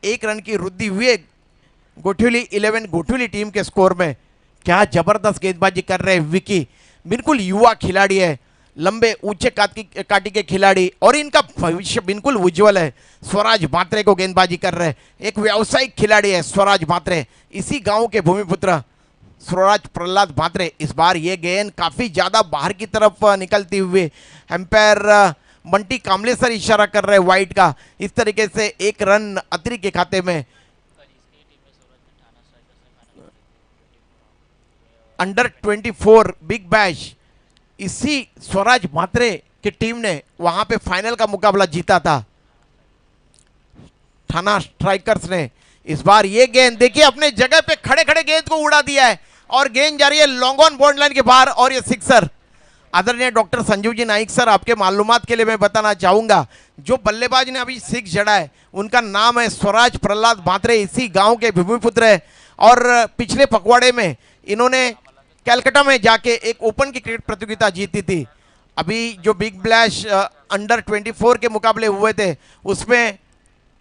एक रन की वृद्धि हुई है गोठिवली 11 गोठिवली टीम के स्कोर में। क्या जबरदस्त गेंदबाजी कर रहे हैं विकी, बिल्कुल युवा खिलाड़ी है, लंबे ऊंचे काटी के खिलाड़ी, और इनका भविष्य बिल्कुल उज्जवल है। स्वराज म्हात्रे को गेंदबाजी कर रहे हैं, एक व्यावसायिक खिलाड़ी है स्वराज म्हात्रे, इसी गांव के भूमिपुत्र स्वराज प्रहलाद म्हात्रे। इस बार ये गेंद काफी ज्यादा बाहर की तरफ निकलती हुई, एम्पायर बंटी कामले सर इशारा कर रहे हैं वाइड का। इस तरीके से एक रन अतिरिक्त के खाते में। अंडर 24 बिग बैश, इसी स्वराज म्हात्रे की टीम ने वहां पे फाइनल का मुकाबला जीता था थाना स्ट्राइकर्स ने। इस बार ये गेंद देखिए अपने जगह पे खड़े खड़े गेंद को उड़ा दिया है, और गेंद जा रही है लॉन्ग ऑन बॉर्डर लाइन के बाहर, और ये सिक्सर। आदरणीय डॉक्टर संजीव जी नाइक सर, आपके मालूमात के लिए मैं बताना चाहूंगा, जो बल्लेबाज ने अभी सिक्स जड़ा है उनका नाम है स्वराज प्रहलाद म्हात्रे, इसी गांव के भूमिपुत्र है। और पिछले पखवाड़े में इन्होंने कैलकाटा में जाके एक ओपन की क्रिकेट प्रतियोगिता जीती थी। अभी जो बिग ब्लैश अंडर 24 के मुकाबले हुए थे उसमें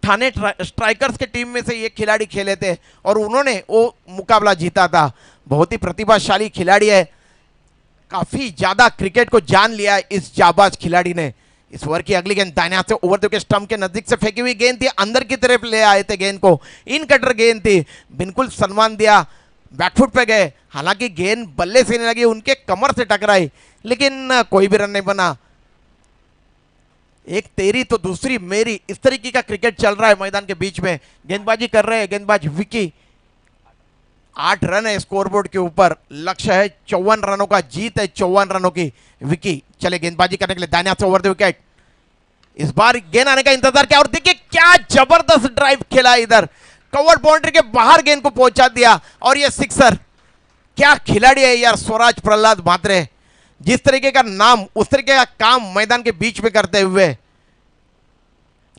थाने स्ट्राइकर्स के टीम में से ये खिलाड़ी खेले थे और उन्होंने वो मुकाबला जीता था। बहुत ही प्रतिभाशाली खिलाड़ी है, काफी ज्यादा क्रिकेट को जान लिया है इस जाबाज खिलाड़ी ने। इस ओवर की अगली गेंद दाहिने हाथ से ओवर के स्टंप के नजदीक से फेंकी हुई गेंद थी, अंदर की तरफ ले आए थे गेंद को, इन कटर गेंद थी, बिल्कुल सम्मान दिया, बैकफुट पे गए, हालांकि गेंद बल्ले से नहीं लगी, उनके कमर से टकराई, लेकिन कोई भी रन नहीं बना। एक तेरी तो दूसरी मेरी, इस तरीके का क्रिकेट चल रहा है मैदान के बीच में। गेंदबाजी कर रहे हैं गेंदबाज विकी, 8 रन है स्कोरबोर्ड के ऊपर, लक्ष्य है 54 रनों का, जीत है 54 रनों की। विकी चले गेंदबाजी करने के लिए दाहिने हाथ से ओवर द विकेट, इस बार गेंद आने का इंतजार किया और देखिए क्या जबरदस्त ड्राइव खेला, इधर कवर्ड बाउंड्री के बाहर गेंद को पहुंचा दिया, और ये सिक्सर। क्या खिलाड़ी है यार स्वराज प्रहलाद म्हात्रे, जिस तरीके का नाम उस तरीके का काम मैदान के बीच में करते हुए।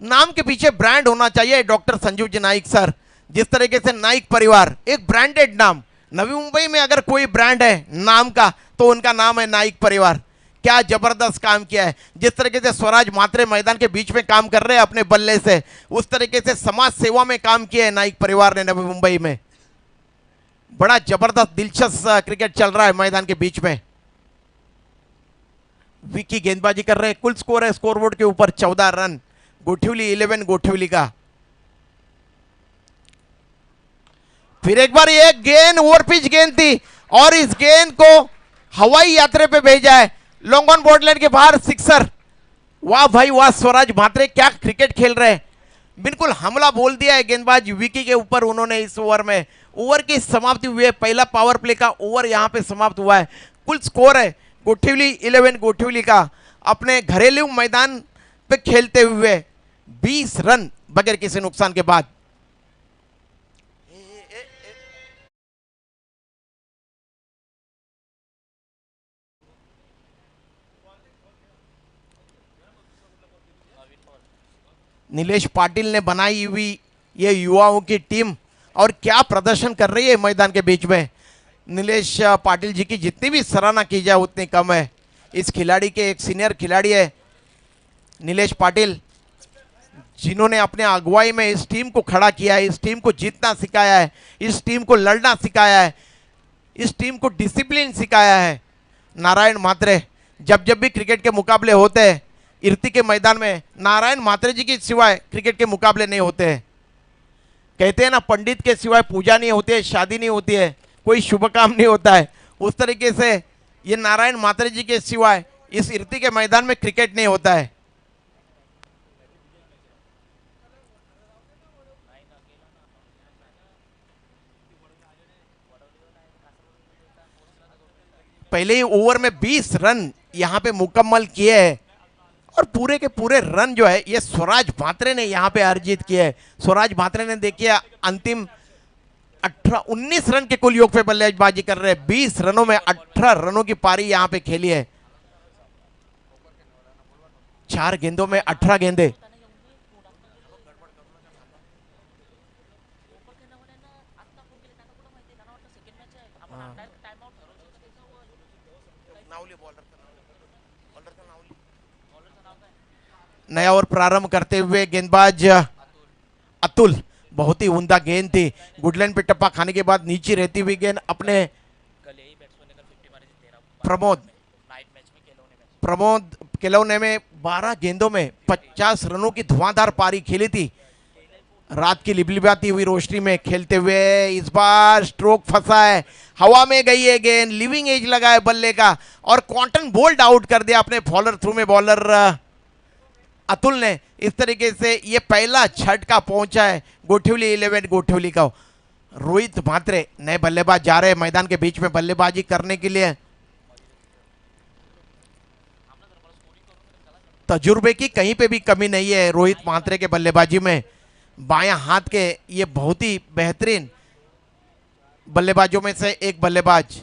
नाम के पीछे ब्रांड होना चाहिए डॉक्टर संजीव जी नाइक सर, जिस तरीके से नाइक परिवार एक ब्रांडेड नाम, नवी मुंबई में अगर कोई ब्रांड है नाम का तो उनका नाम है नाइक परिवार। क्या जबरदस्त काम किया है, जिस तरीके से स्वराज म्हात्रे मैदान के बीच में काम कर रहे हैं अपने बल्ले से, उस तरीके से समाज सेवा में काम किया है नाइक परिवार ने नवी मुंबई में। बड़ा जबरदस्त दिलचस्प क्रिकेट चल रहा है मैदान के बीच में। विकी गेंदबाजी कर रहे हैं, कुल स्कोर है स्कोरबोर्ड के ऊपर 14 रन, गोठिवली 11 गोठिवली का। फिर एक बार ये गेंद ओवरपिच गेंद थी और इस गेंद को हवाई यात्रा पे भेजा है, लॉन्ग ऑन बॉर्डर लाइन के बाहर, सिक्सर। वाह भाई वाह, स्वराज म्हात्रे क्या क्रिकेट खेल रहे हैं, बिल्कुल हमला बोल दिया है गेंदबाज विकी के ऊपर उन्होंने इस ओवर में। ओवर की समाप्ति हुई है, पहला पावर प्ले का ओवर यहां पे समाप्त हुआ है। कुल स्कोर है गोठिवली 11 गोठिवली का, अपने घरेलू मैदान पे खेलते हुए 20 रन बगैर किसी नुकसान के बाद। नीलेश पाटिल ने बनाई हुई ये युवाओं की टीम, और क्या प्रदर्शन कर रही है मैदान के बीच में। नीलेश पाटिल जी की जितनी भी सराहना की जाए उतनी कम है। इस खिलाड़ी के एक सीनियर खिलाड़ी है नीलेश पाटिल, जिन्होंने अपने अगुवाई में इस टीम को खड़ा किया है, इस टीम को जीतना सिखाया है, इस टीम को लड़ना सिखाया है, इस टीम को डिसिप्लिन सिखाया है। नारायण म्हात्रे, जब जब भी क्रिकेट के मुकाबले होते हैं इर्ती के मैदान में, नारायण म्हात्रे जी के सिवाय क्रिकेट के मुकाबले नहीं होते हैं। कहते हैं ना, पंडित के सिवाय पूजा नहीं होती है, शादी नहीं होती है, कोई शुभ काम नहीं होता है। उस तरीके से ये नारायण म्हात्रे जी के सिवाय इस इर्ती के मैदान में क्रिकेट नहीं होता है। पहले ही ओवर में 20 रन यहाँ पे मुकम्मल किए हैं और पूरे के पूरे रन जो है ये स्वराज भात्रे ने यहाँ पे अर्जित किए हैं। स्वराज भात्रे ने देखिए अंतिम 19 रन के कुल योग पे बल्लेबाजी कर रहे हैं। 20 रनों में 18 रनों की पारी यहाँ पे खेली है। 4 गेंदों में 18 गेंदे। नया ओवर प्रारंभ करते हुए गेंदबाज अतुल, बहुत ही उम्दा गेंद थी। गुडलैंड पे टप्पा खाने के बाद नीचे रहती हुई गेंद अपने प्रमोद केलौने में 12 गेंदों में 50 रनों की धुआंधार पारी खेली थी। रात की लिबलिबाती हुई रोशनी में खेलते हुए इस बार स्ट्रोक फंसा है, हवा में गई है गेंद, लिविंग एज लगा है बल्ले का और क्वांटन बोल्ड आउट कर दिया अपने फॉलोअर थ्रू में बॉलर अतुल ने। इस तरीके से ये पहला झटका पहुंचा है गोठिवली 11 गोठिवली का। रोहित भात्रे नए बल्लेबाज जा रहे हैं मैदान के बीच में बल्लेबाजी करने के लिए। तजुर्बे की कहीं पे भी कमी नहीं है रोहित भात्रे के बल्लेबाजी में। बायां हाथ के ये बहुत ही बेहतरीन बल्लेबाजों में से एक बल्लेबाज,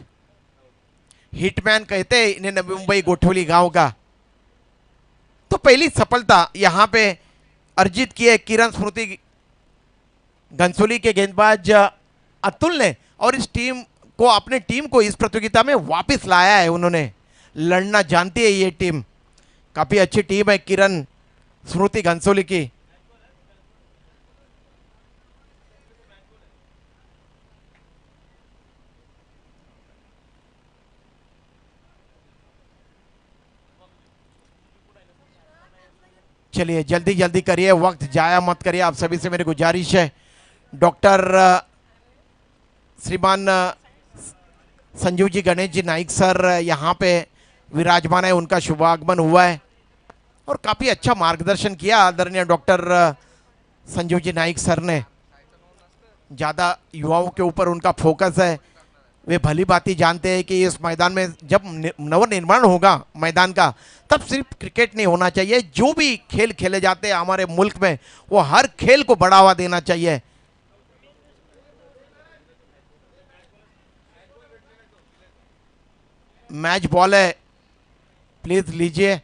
हिटमैन कहते हैं इन्हें नवी मुंबई गोठिवली गांव का। तो पहली सफलता यहां पे अर्जित की है किरण स्मृति घनसोली के गेंदबाज अतुल ने और इस टीम को, अपने टीम को इस प्रतियोगिता में वापस लाया है। उन्होंने लड़ना जानती है ये टीम, काफी अच्छी टीम है किरण स्मृति घनसोली की। चलिए जल्दी जल्दी करिए, वक्त जाया मत करिए, आप सभी से मेरी गुजारिश है। डॉक्टर श्रीमान संजीव जी गणेश जी नाइक सर यहाँ पे विराजमान है, उनका शुभागमन हुआ है और काफ़ी अच्छा मार्गदर्शन किया आदरणीय डॉक्टर संजीव जी नाइक सर ने। ज़्यादा युवाओं के ऊपर उनका फोकस है। वे भली बात ही जानते हैं कि इस मैदान में जब नवनिर्माण होगा मैदान का, तब सिर्फ क्रिकेट नहीं होना चाहिए, जो भी खेल खेले जाते हैं हमारे मुल्क में वो हर खेल को बढ़ावा देना चाहिए। मैच बॉल है, प्लीज लीजिए।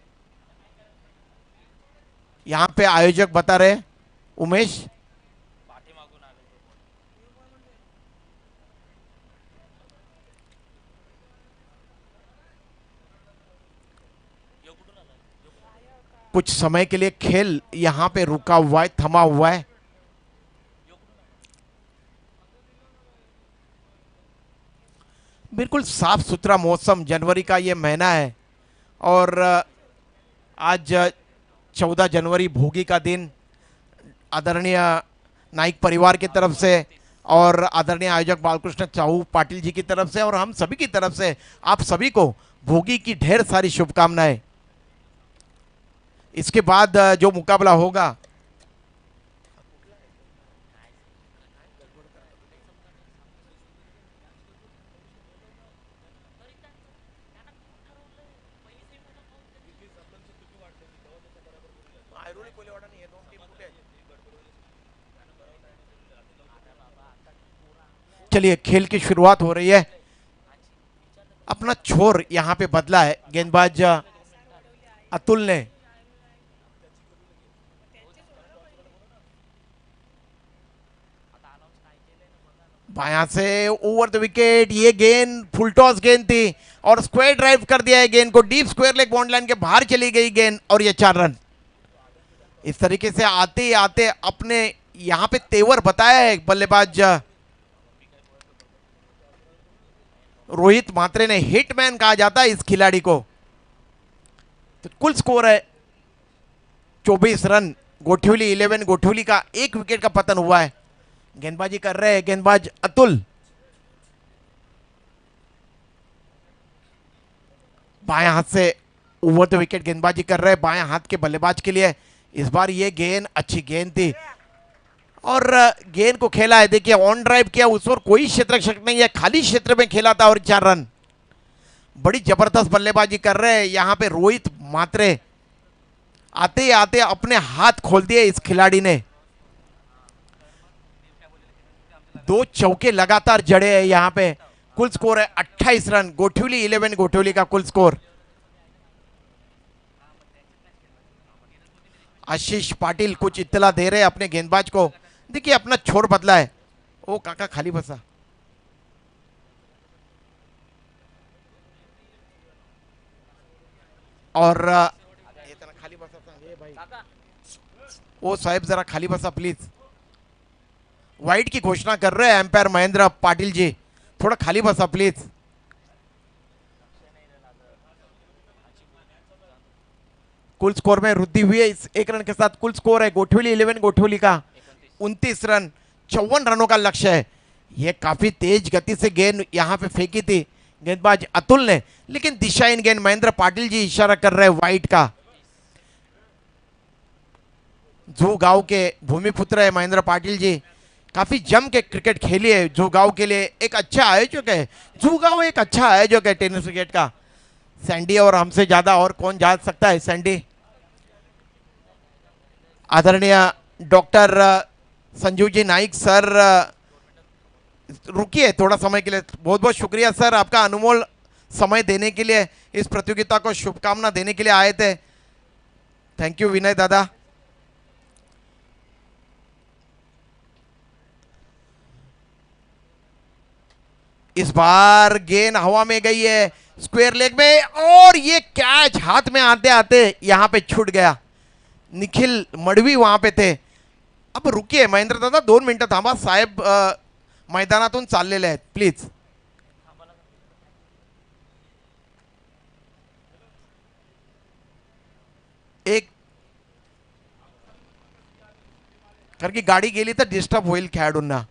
यहां पे आयोजक बता रहे उमेश, कुछ समय के लिए खेल यहां पे रुका हुआ है, थमा हुआ है। बिल्कुल साफ सुथरा मौसम, जनवरी का ये महीना है और आज 14 जनवरी भोगी का दिन आदरणीय नाइक परिवार की तरफ से और आदरणीय आयोजक बालकृष्ण चाहू पाटिल जी की तरफ से और हम सभी की तरफ से आप सभी को भोगी की ढेर सारी शुभकामनाएं। इसके बाद जो मुकाबला होगा चलिए खेल की शुरुआत हो रही है। अपना छोर यहां पे बदला है गेंदबाज अतुल ने। बायां से ओवर द विकेट, ये गेंद फुल टॉस गेंद थी और स्क्वायर ड्राइव कर दिया है गेंद को, deep square leg bound line के बाहर चली गई गेंद और ये 4 रन। इस तरीके से आते आते अपने यहां पे तेवर बताया है बल्लेबाज रोहित भात्रे ने, हिटमैन कहा जाता है इस खिलाड़ी को। तो कुल स्कोर है 24 रन। गोठिवली 11 गोठिवली का 1 विकेट का पतन हुआ है। गेंदबाजी कर रहे हैं गेंदबाज अतुल, बाएं हाथ से ओवर द विकेट गेंदबाजी कर रहे हैं बाएं हाथ के बल्लेबाज के लिए। इस बार ये गेंद अच्छी गेंद थी और गेंद को खेला है, देखिए ऑन ड्राइव किया, उस पर कोई क्षेत्र रक्षक नहीं है, खाली क्षेत्र में खेला था और 4 रन। बड़ी जबरदस्त बल्लेबाजी कर रहे हैं यहाँ पे रोहित मात्रे। आते ही आते अपने हाथ खोल दिए इस खिलाड़ी ने। 2 चौके लगातार जड़े हैं यहाँ पे। कुल स्कोर है 28 रन। गोठिवली 11 गोठिवली का कुल स्कोर। आशीष पाटिल कुछ इत्तला दे रहे हैं अपने गेंदबाज को। देखिए अपना छोर बदला है। ओ काका खाली बसा। और खाली बसा भाई। ओ साहब जरा खाली बसा प्लीज। वाइड की घोषणा कर रहे हैं एम्पायर महेंद्र पाटिल जी। थोड़ा खाली बसा प्लीज। कुल स्कोर में वृद्धि हुई है इस 1 रन के साथ। कुल स्कोर है गोठिवली 11 गोठिवली का 29 रन। 54 रनों का लक्ष्य है। यह काफी तेज गति से गेंद यहां पे फेंकी थी गेंदबाज अतुल ने, लेकिन दिशाहीन गेंद। महेंद्र पाटिल जी इशारा कर रहे हैं वाइड का। जू गांव के भूमिपुत्र है महेंद्र पाटिल जी। काफी जम के क्रिकेट खेली है। जू गांव के लिए एक अच्छा आयोजक है। जू गांव एक अच्छा आयोजक है टेनिस क्रिकेट का। सैंडी और हमसे ज्यादा और कौन जान सकता है। सैंडी आदरणीय डॉक्टर संजू जी नाइक सर, रुकिए थोड़ा समय के लिए। बहुत बहुत शुक्रिया सर आपका अनमोल समय देने के लिए, इस प्रतियोगिता को शुभकामना देने के लिए आए थे। थैंक यू विनय दादा। इस बार गेंद हवा में गई है स्क्वायर लेग में, और ये कैच हाथ में आते आते यहां पे छूट गया। निखिल मडवी वहां पे थे। अब रुकिए महेंद्र दादा 2 मिनिटं थांबा। साहेब मैदानातून चाललेले आहेत प्लीज। एक कारण की गाडी गेली तर डिस्टर्ब होईल खेळाडूंना।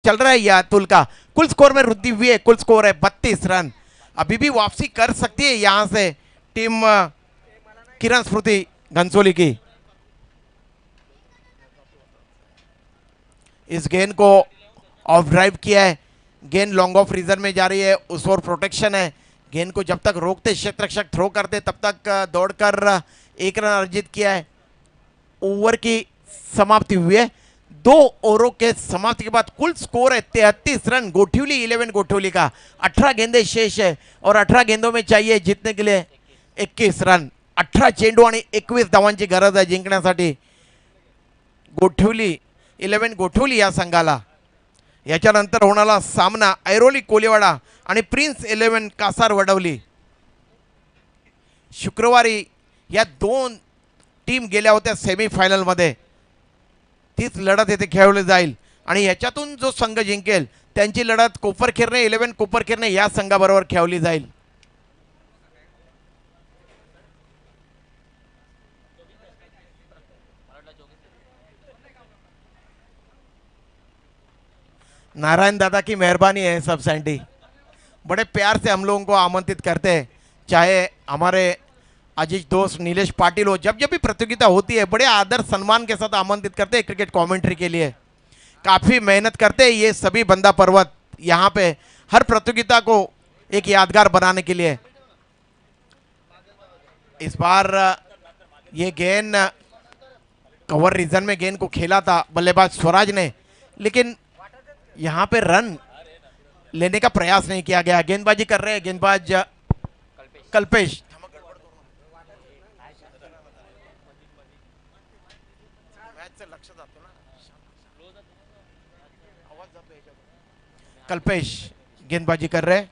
चल रहा है यह अतुल का। कुल स्कोर में वृद्धि हुई है। कुल स्कोर है 32 रन। अभी भी वापसी कर सकती है यहां से टीम किरण स्मृति घनसोली की। इस गेंद को ऑफ ड्राइव किया है। गेंद लॉन्ग ऑफ रीजन में जा रही है। उस ओर प्रोटेक्शन है। गेंद को जब तक रोकते क्षेत्र रक्षक थ्रो करते तब तक दौड़कर 1 रन अर्जित किया है। ओवर की समाप्ति हुई है। 2 ओवरों के समाप्ति के बाद कुल स्कोर है 33 रन। गोठिवली 11 गोठिवली का। 18 गेंदे शेष है और 18 गेंदों में चाहिए जीतने के लिए 21 रन। 18 चेंडू आणि 21 धावांची गरज आहे जिंकण्यासाठी गोठिवली 11 गोठिवली या संघाला। याच्यानंतर होणारा सामना ऐरोली कोलीवाडा आणि प्रिन्स 11 कासार वडवली। शुक्रवारी या 2 टीम गेल्या होत्या सेमीफायनल मध्ये। तीच लढत येथे खेळवली जाईल आणि याच्यातून जो संघ जिंकेल त्यांची लढत कोपरखिरणे 11 कोपरखिरणे या संघाबरोबर खेळवली जाईल। नारायण दादा की मेहरबानी है सब सैंडी। बड़े प्यार से हम लोगों को आमंत्रित करते हैं। चाहे हमारे अजीज दोस्त नीलेश पाटिल हो, जब जब भी प्रतियोगिता होती है बड़े आदर सम्मान के साथ आमंत्रित करते हैं क्रिकेट कमेंट्री के लिए। काफ़ी मेहनत करते हैं ये सभी बंदा पर्वत यहाँ पे हर प्रतियोगिता को एक यादगार बनाने के लिए। इस बार ये गेंद कवर रीजन में गेंद को खेला था बल्लेबाज स्वराज ने, लेकिन यहां पे रन लेने का प्रयास नहीं किया गया। गेंदबाजी कर रहे हैं गेंदबाज कल्पेश। कल्पेश गेंदबाजी कर रहे हैं।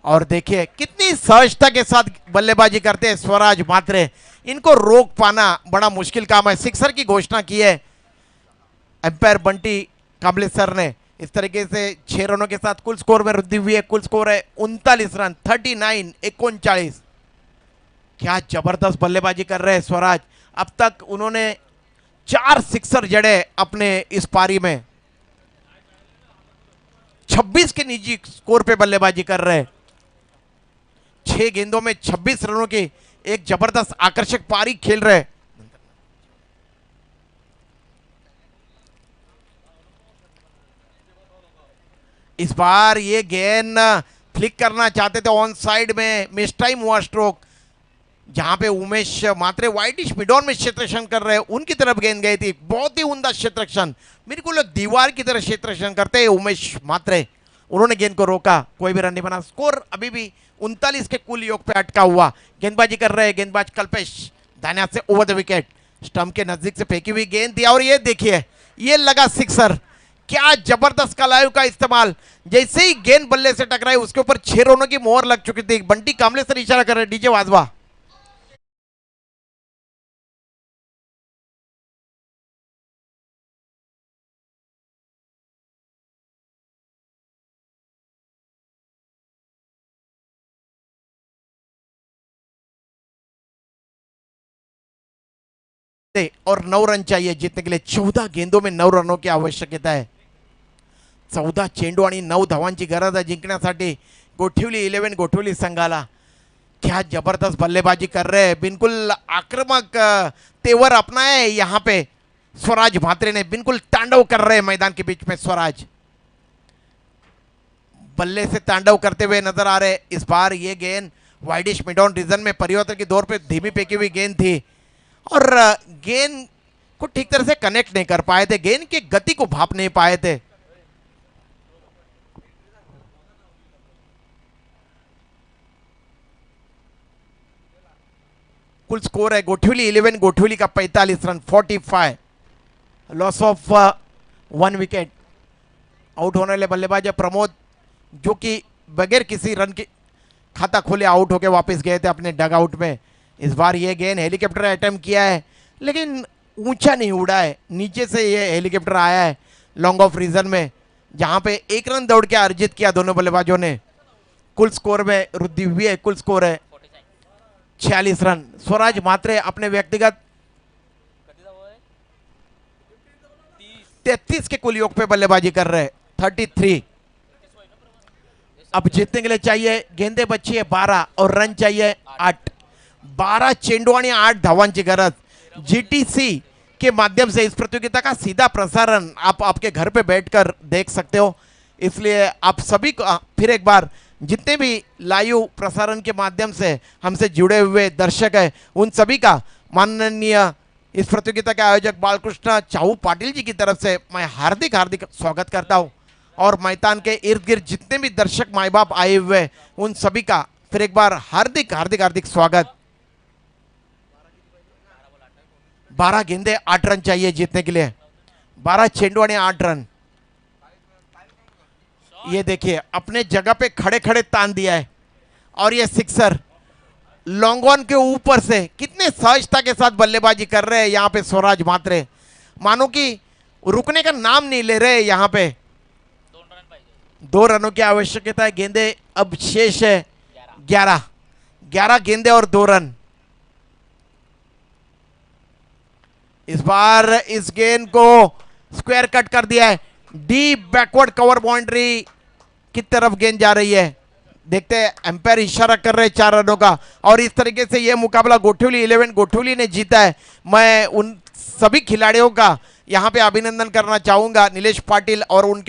और देखिए कितनी सहजता के साथ बल्लेबाजी करते हैं स्वराज मात्रे। इनको रोक पाना बड़ा मुश्किल काम है। सिक्सर की घोषणा की है अंपायर बंटी कांबले सर ने। इस तरीके से 6 रनों के साथ कुल स्कोर में वृद्धि हुई है। कुल स्कोर है 39 रन, 39 क्या जबरदस्त बल्लेबाजी कर रहे हैं स्वराज। अब तक उन्होंने 4 सिक्सर जड़े अपने इस पारी में। 26 के निजी स्कोर पे बल्लेबाजी कर रहे हैं। 6 गेंदों में 26 रनों की एक जबरदस्त आकर्षक पारी खेल रहे हैं। इस बार ये गेंद फ्लिक करना चाहते थे ऑन साइड में, मिस टाइम हुआ स्ट्रोक। जहां पे उमेश मात्रे वाइडिश मिडॉन में क्षेत्ररक्षण कर रहे हैं उनकी तरफ गेंद गई थी। बहुत ही उम्दा क्षेत्ररक्षण, बिल्कुल दीवार की तरह क्षेत्ररक्षण करते हैं उमेश मात्रे। उन्होंने गेंद को रोका, कोई भी रन नहीं बना। स्कोर अभी भी 39 के कुल योग पे अटका हुआ। गेंदबाजी कर रहे हैं गेंदबाज कल्पेश दाहिने हाथ से ओवर द विकेट। स्टंप के नजदीक से फेंकी हुई गेंद दिया और ये देखिए ये लगा सिक्सर। क्या जबरदस्त कलायु का इस्तेमाल। जैसे ही गेंद बल्ले से टकराई उसके ऊपर 6 रनों की मोहर लग चुकी थी। बंटी कांबले सर इशारा कर रहे हैं, डीजे वाजवा। और 9 रन चाहिए जीतने के लिए। 14 गेंदों में 9 रनों की आवश्यकता है। 14 चेंडू आणि 9 धावांची गरज आहे जिंकण्यासाठी गोठिवली 11 गोठिवली संघाला। क्या जबरदस्त बल्लेबाजी कर रहे हैं, बिल्कुल आक्रामक तेवर अपनाया है यहां पे स्वराज भात्रे ने। बिल्कुल तांडव कर रहे हैं मैदान के बीच में स्वराज, बल्ले से तांडव करते हुए नजर आ रहे। इस बार ये गेंद वाइडिश मिडॉन रीजन में परिवर्तन के दौर पे धीमी फेंकी हुई गेंद थी और गेंद को ठीक तरह से कनेक्ट नहीं कर पाए थे, गेंद की गति को भाप नहीं पाए थे। कुल स्कोर है गोठिवली 11 गोठिवली का 45 run, 45। Loss of 1 wicket. Out होने वाले बल्लेबाज है प्रमोद, जो कि बगैर किसी रन के खाता खोले आउट होके वापस गए थे अपने डग आउट में। इस बार ये गेंद हेलीकॉप्टर अटेम्प्ट किया है लेकिन ऊंचा नहीं उड़ा है, नीचे से ये हेलीकॉप्टर आया है लॉन्ग ऑफ रीजन में, जहां पे 1 रन दौड़ के अर्जित किया दोनों बल्लेबाजों ने। कुल स्कोर में वृद्धि हुई है। कुल स्कोर है 46 रन। स्वराज मात्रे अपने व्यक्तिगत 33 के कुल योग पे बल्लेबाजी कर रहे हैं, 33। अब जीतने के लिए चाहिए गेंदे बची है 12 और रन चाहिए 8। 12 चेंडू आणि 8 धावांची गरज। जीटीसी के माध्यम से इस प्रतियोगिता का सीधा प्रसारण आप आपके घर पे बैठकर देख सकते हो, इसलिए आप सभी को फिर एक बार जितने भी लाइव प्रसारण के माध्यम से हमसे जुड़े हुए दर्शक हैं उन सभी का माननीय इस प्रतियोगिता के आयोजक बालकृष्ण चाहू पाटिल जी की तरफ से मैं हार्दिक हार्दिक स्वागत करता हूं। और मैदान के इर्द गिर्द जितने भी दर्शक माई बाप आए हुए उन सभी का फिर एक बार हार्दिक हार्दिक हार्दिक स्वागत। 12 गेंदे 8 रन चाहिए जीतने के लिए। 12 चेंडू आणि 8 रन। ये देखिए अपने जगह पे खड़े खड़े तान दिया है और ये सिक्सर लॉन्ग ऑन के ऊपर से कितने सहजता के साथ बल्लेबाजी कर रहे हैं यहाँ पे स्वराज मात्रे, मानो कि रुकने का नाम नहीं ले रहे। यहाँ पे 2 रनों की आवश्यकता है। गेंदे अब शेष है 11 गेंदे और 2 रन। इस बार इस गेंद को स्क्वायर कट कर दिया है, डीप बैकवर्ड कवर बाउंड्री की तरफ गेंद जा रही है। देखते हैं एम्पायर इशारा कर रहे हैं 4 रनों का और इस तरीके से यह मुकाबला गोठिवली 11 गोठिवली ने जीता है। मैं उन सभी खिलाड़ियों का यहां पे अभिनंदन करना चाहूंगा, नीलेश पाटिल और उनके